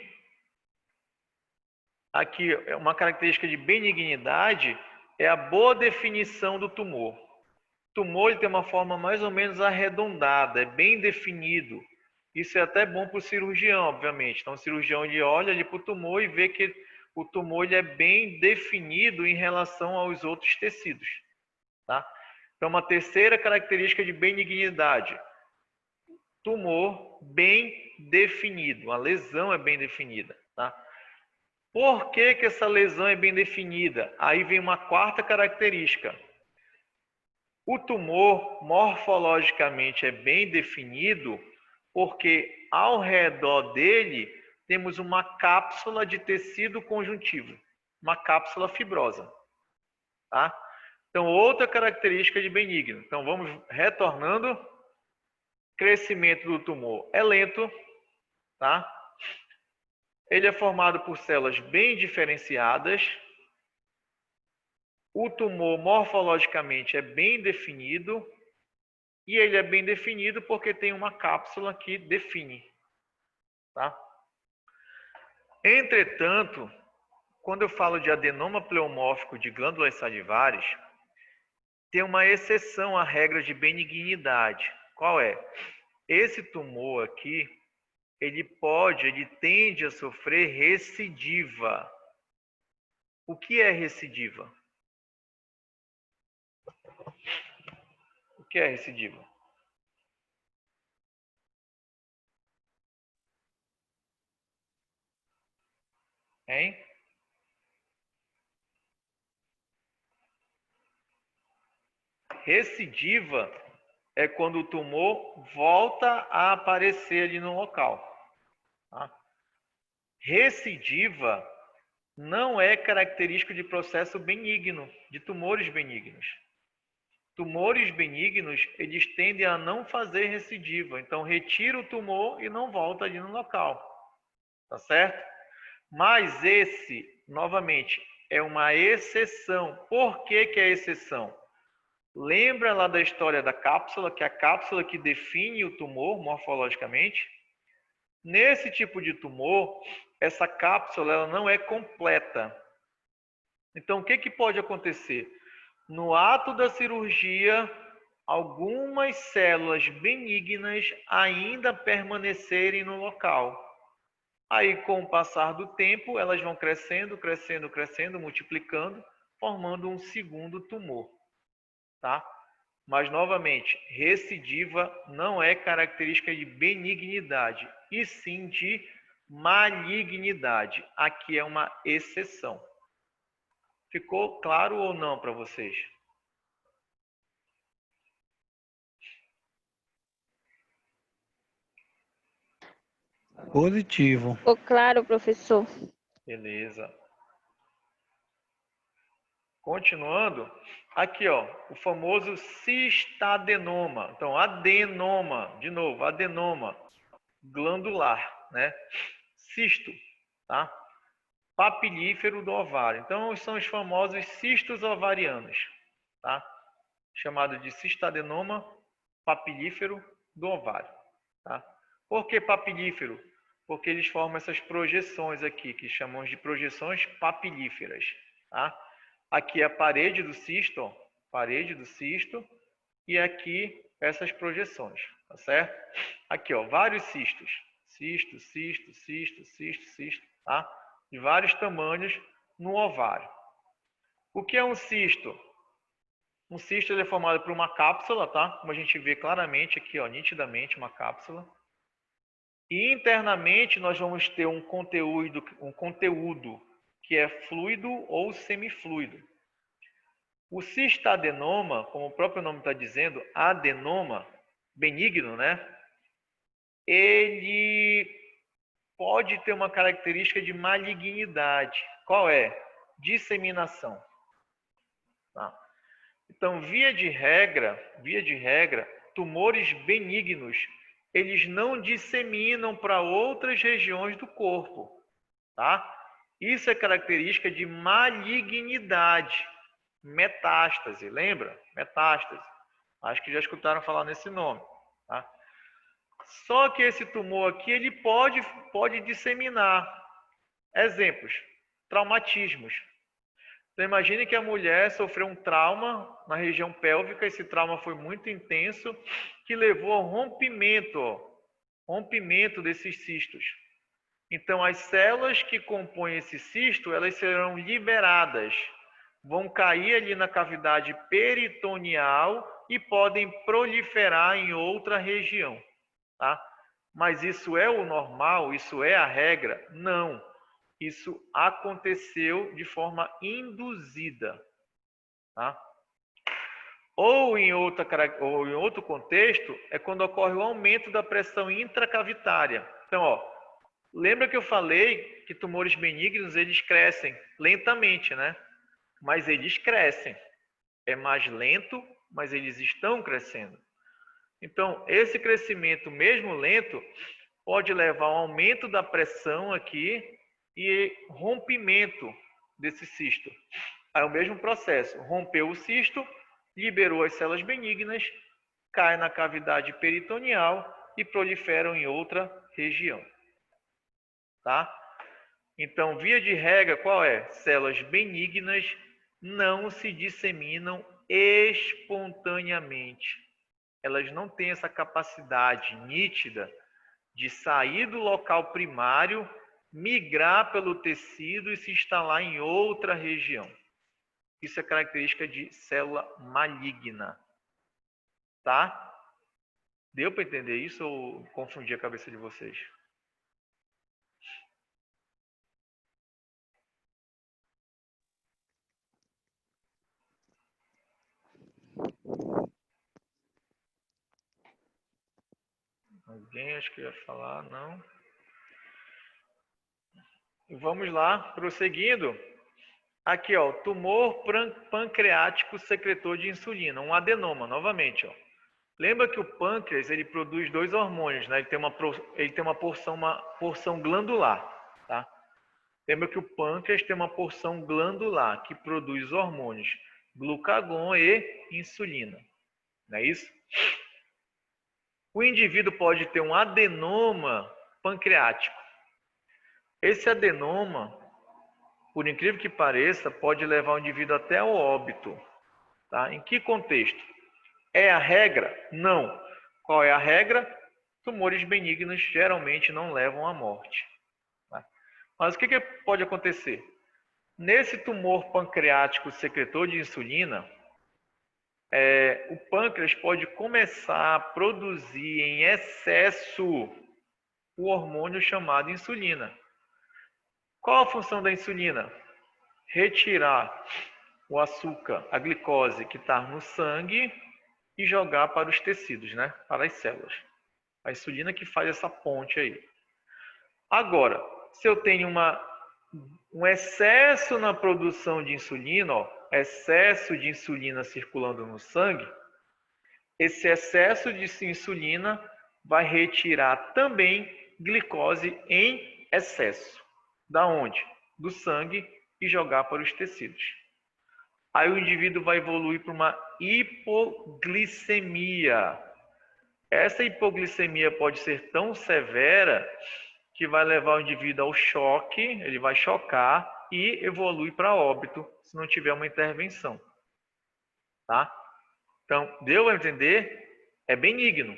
uma característica de benignidade é a boa definição do tumor. O tumor ele tem uma forma mais ou menos arredondada, é bem definido. Isso é até bom para o cirurgião, obviamente. Então, o cirurgião ele olha ali para o tumor e vê que o tumor ele é bem definido em relação aos outros tecidos. Tá? Então, uma terceira característica de benignidade. Tumor bem definido. A lesão é bem definida. Tá? Por que essa lesão é bem definida? Aí vem uma quarta característica. O tumor morfologicamente é bem definido porque ao redor dele temos uma cápsula de tecido conjuntivo, uma cápsula fibrosa. Tá? Então, outra característica de benigno. Então, vamos retornando. Crescimento do tumor é lento, tá? Ele é formado por células bem diferenciadas. O tumor morfologicamente é bem definido. E ele é bem definido porque tem uma cápsula que define. Tá? Entretanto, quando eu falo de adenoma pleomórfico de glândulas salivares, tem uma exceção à regra de benignidade. Qual é? Esse tumor aqui, ele tende a sofrer recidiva. O que é recidiva? O que é recidiva? Hein? Recidiva é quando o tumor volta a aparecer ali no local. Tá? Recidiva não é característico de processo benigno, de tumores benignos. Tumores benignos, eles tendem a não fazer recidiva. Então, retira o tumor e não volta ali no local. Tá certo? Mas esse, novamente, é uma exceção. Por que que é exceção? Lembra lá da história da cápsula, que é a cápsula que define o tumor morfologicamente? Nesse tipo de tumor, essa cápsula ela não é completa. Então, o que que pode acontecer? No ato da cirurgia, algumas células benignas ainda permanecerem no local. Aí, com o passar do tempo, elas vão crescendo, crescendo, crescendo, multiplicando, formando um segundo tumor. Tá? Mas, novamente, recidiva não é característica de benignidade, e sim de malignidade. Aqui é uma exceção. Ficou claro ou não para vocês? Positivo. Ficou claro, professor? Beleza. Continuando, aqui ó, o famoso cistadenoma. Então, adenoma, de novo, adenoma glandular, né? Cisto, tá? Papilífero do ovário. Então, são os famosos cistos ovarianos, tá? Chamado de cistadenoma papilífero do ovário, tá? Por que papilífero? Porque eles formam essas projeções aqui, que chamamos de projeções papilíferas, tá? Aqui é a parede do cisto, ó, parede do cisto, e aqui essas projeções, tá certo? Aqui, ó, vários cistos, cisto, cisto, cisto, cisto, cisto, tá? De vários tamanhos no ovário. O que é um cisto? Um cisto ele é formado por uma cápsula, tá? Como a gente vê claramente aqui, ó, nitidamente uma cápsula. E internamente nós vamos ter um conteúdo que é fluido ou semifluido. O cistadenoma, como o próprio nome está dizendo, adenoma, benigno, né? Ele pode ter uma característica de malignidade. Qual é? Disseminação. Tá? Então, via de regra, tumores benignos, eles não disseminam para outras regiões do corpo, tá? Isso é característica de malignidade, metástase, lembra? Metástase. Acho que já escutaram falar nesse nome, tá? Só que esse tumor aqui, ele pode disseminar. Exemplos, traumatismos. Então, imagine que a mulher sofreu um trauma na região pélvica, esse trauma foi muito intenso, que levou ao rompimento desses cistos. Então, as células que compõem esse cisto, elas serão liberadas, vão cair ali na cavidade peritoneal e podem proliferar em outra região, tá? Mas isso é o normal? Isso é a regra? Não. Isso aconteceu de forma induzida, tá? Ou em outro contexto, é quando ocorre o aumento da pressão intracavitária. Então, ó, lembra que eu falei que tumores benignos, eles crescem lentamente, né? Mas eles crescem. É mais lento, mas eles estão crescendo. Então, esse crescimento, mesmo lento, pode levar ao aumento da pressão aqui e rompimento desse cisto. É o mesmo processo. Rompeu o cisto, liberou as células benignas, cai na cavidade peritoneal e proliferam em outra região. Tá? Então, via de regra, qual é? Células benignas não se disseminam espontaneamente. Elas não têm essa capacidade nítida de sair do local primário, migrar pelo tecido e se instalar em outra região. Isso é característica de célula maligna. Tá? Deu para entender isso ou confundi a cabeça de vocês? Alguém acho que ia falar, não? Vamos lá, prosseguindo. Aqui, ó, tumor pancreático secretor de insulina, um adenoma, novamente, ó. Lembra que o pâncreas, ele produz dois hormônios, né? Ele tem uma porção glandular, tá? Lembra que o pâncreas tem uma porção glandular que produz hormônios glucagon e insulina, não é isso? O indivíduo pode ter um adenoma pancreático. Esse adenoma, por incrível que pareça, pode levar o indivíduo até ao óbito. Tá? Em que contexto? É a regra? Não. Qual é a regra? Tumores benignos geralmente não levam à morte. Tá? Mas o que pode acontecer? Nesse tumor pancreático secretor de insulina, o pâncreas pode começar a produzir em excesso o hormônio chamado insulina. Qual a função da insulina? Retirar o açúcar, a glicose que está no sangue e jogar para os tecidos, né? Para as células. A insulina que faz essa ponte aí. Agora, se eu tenho um excesso na produção de insulina, ó, excesso de insulina circulando no sangue, esse excesso de insulina vai retirar também glicose em excesso. Da onde? Do sangue e jogar para os tecidos. Aí o indivíduo vai evoluir para uma hipoglicemia. Essa hipoglicemia pode ser tão severa que vai levar o indivíduo ao choque, ele vai chocar e evolui para óbito se não tiver uma intervenção. Tá? Então, deu a entender? É benigno.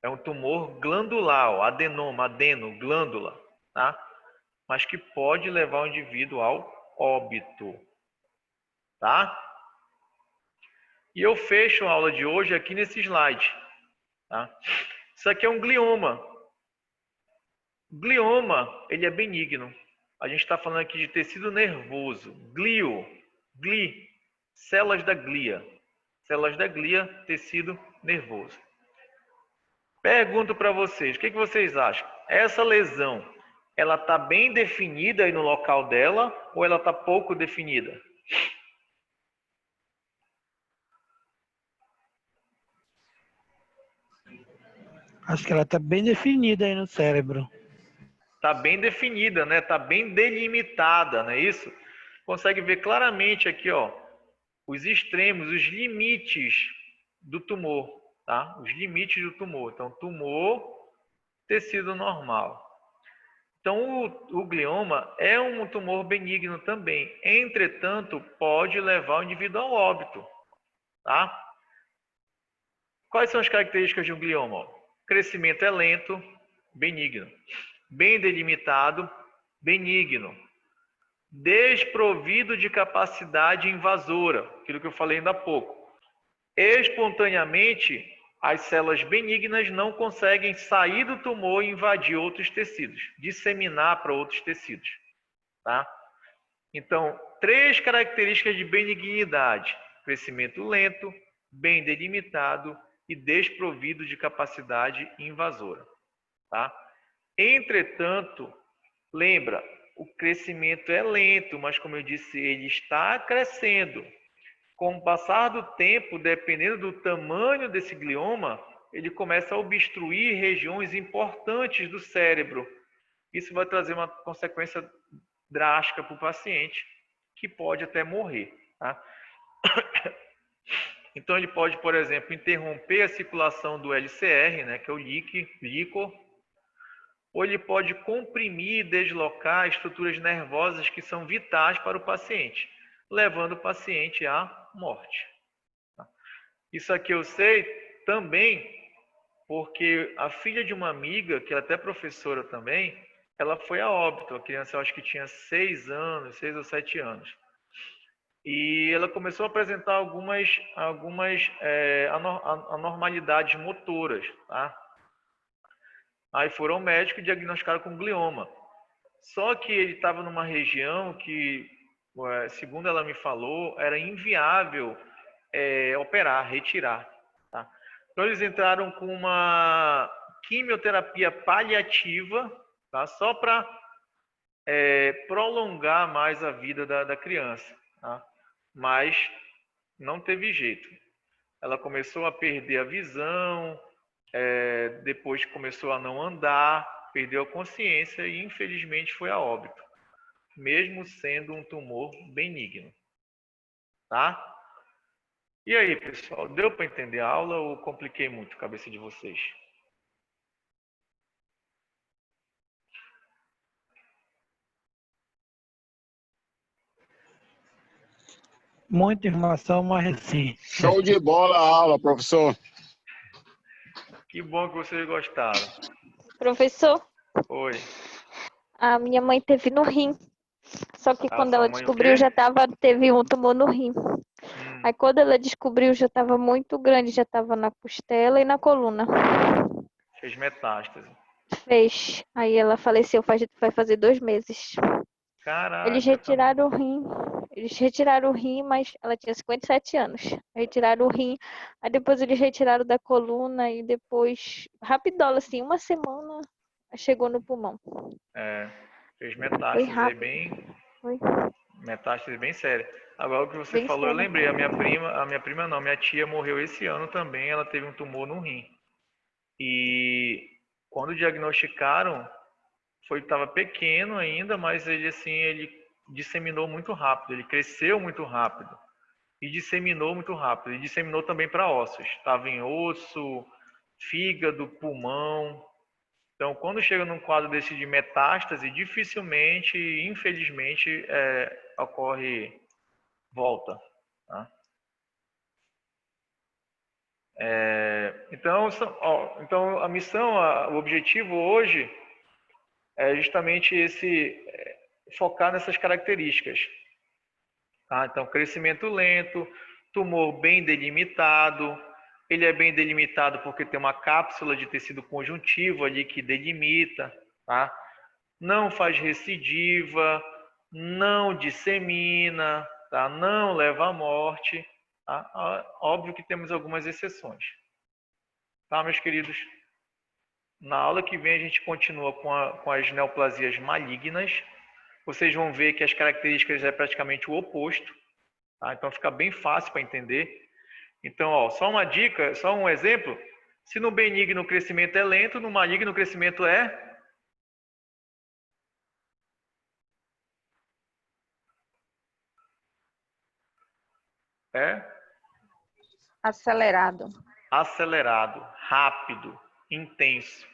É um tumor glandular, ó, adenoma, glândula, tá? Mas que pode levar o indivíduo ao óbito. Tá? E eu fecho a aula de hoje aqui nesse slide. Tá? Isso aqui é um glioma. Glioma, ele é benigno. A gente está falando aqui de tecido nervoso. Células da glia. Células da glia, tecido nervoso. Pergunto para vocês, o que vocês acham? Essa lesão, ela está bem definida aí no local dela ou ela está pouco definida? Acho que ela está bem definida aí no cérebro. Está bem definida, né? Está bem delimitada, não é isso? Consegue ver claramente aqui, ó, os extremos, os limites do tumor, tá? Os limites do tumor. Então, tumor, tecido normal. Então, o glioma é um tumor benigno também. Entretanto, pode levar o indivíduo ao óbito, tá? Quais são as características de um glioma? Crescimento é lento, benigno. Bem delimitado, benigno. Desprovido de capacidade invasora, aquilo que eu falei ainda há pouco. Espontaneamente, as células benignas não conseguem sair do tumor e invadir outros tecidos, disseminar para outros tecidos, tá? Então, 3 características de benignidade: crescimento lento, bem delimitado e desprovido de capacidade invasora, tá? Entretanto, lembra, o crescimento é lento, mas como eu disse, ele está crescendo. Com o passar do tempo, dependendo do tamanho desse glioma, ele começa a obstruir regiões importantes do cérebro. Isso vai trazer uma consequência drástica para o paciente, que pode até morrer, tá? Então, ele pode, por exemplo, interromper a circulação do LCR, né, que é o líquor, ou ele pode comprimir e deslocar estruturas nervosas que são vitais para o paciente, levando o paciente à morte. Isso aqui eu sei também porque a filha de uma amiga, que é até professora também, ela foi a óbito. A criança, eu acho que tinha 6 anos, 6 ou 7 anos. E ela começou a apresentar algumas anormalidades motoras, tá? Aí foram ao médico e diagnosticaram com glioma. Só que ele estava numa região que, segundo ela me falou, era inviável operar, retirar. Tá? Então eles entraram com uma quimioterapia paliativa, tá? Só para prolongar mais a vida da criança. Tá? Mas não teve jeito. Ela começou a perder a visão, depois começou a não andar, perdeu a consciência e infelizmente foi a óbito, mesmo sendo um tumor benigno. Tá? E aí, pessoal, deu para entender a aula ou compliquei muito a cabeça de vocês? Muita informação, mas assim. Show de bola a aula, professor. Que bom que vocês gostaram. Professor, Oi. a minha mãe teve no rim. Só que quando sua ela mãe o descobriu, quê? teve um tumor no rim. Aí quando ela descobriu, já estava muito grande, já estava na costela e na coluna. Fez metástase. Fez. Aí ela faleceu, vai fazer 2 meses. Caraca. Eles retiraram o rim. Eles retiraram o rim, mas ela tinha 57 anos. Retiraram o rim, aí depois eles retiraram da coluna e depois, rapidola, assim, 1 semana, chegou no pulmão. Fez Foi metástase aí rápido. bem. Foi. Metástase bem séria. Agora o que você Bem falou, eu séria. lembrei. Minha tia morreu esse ano também. Ela teve um tumor no rim. E quando diagnosticaram, estava pequeno ainda, mas ele disseminou muito rápido. Ele cresceu muito rápido e disseminou muito rápido. E disseminou também para ossos. Estava em osso, fígado, pulmão. Então, quando chega num quadro desse de metástase, dificilmente, infelizmente, ocorre volta. Tá? Então, a missão, o objetivo hoje é justamente focar nessas características. Tá? Então, crescimento lento, tumor bem delimitado. Ele é bem delimitado porque tem uma cápsula de tecido conjuntivo ali que delimita. Tá? Não faz recidiva, não dissemina, tá? Não leva à morte. Tá? Óbvio que temos algumas exceções. Tá, meus queridos? Na aula que vem a gente continua com as neoplasias malignas. Vocês vão ver que as características é praticamente o oposto. Tá? Então fica bem fácil para entender. Então, só uma dica, só um exemplo. Se no benigno o crescimento é lento, no maligno o crescimento é Acelerado. acelerado, rápido, intenso.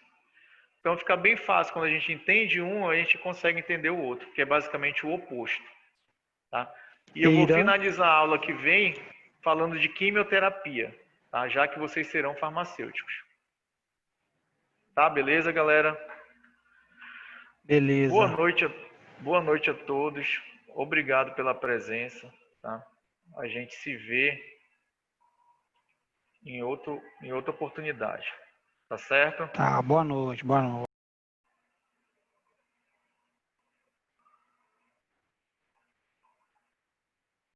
Então fica bem fácil, quando a gente entende um, a gente consegue entender o outro, que é basicamente o oposto. Tá? E eu vou finalizar a aula que vem falando de quimioterapia, tá? Já que vocês serão farmacêuticos. Tá, beleza, galera? Beleza. Boa noite a todos. Obrigado pela presença. Tá? A gente se vê em outra oportunidade. Tá certo? Tá, boa noite, boa noite.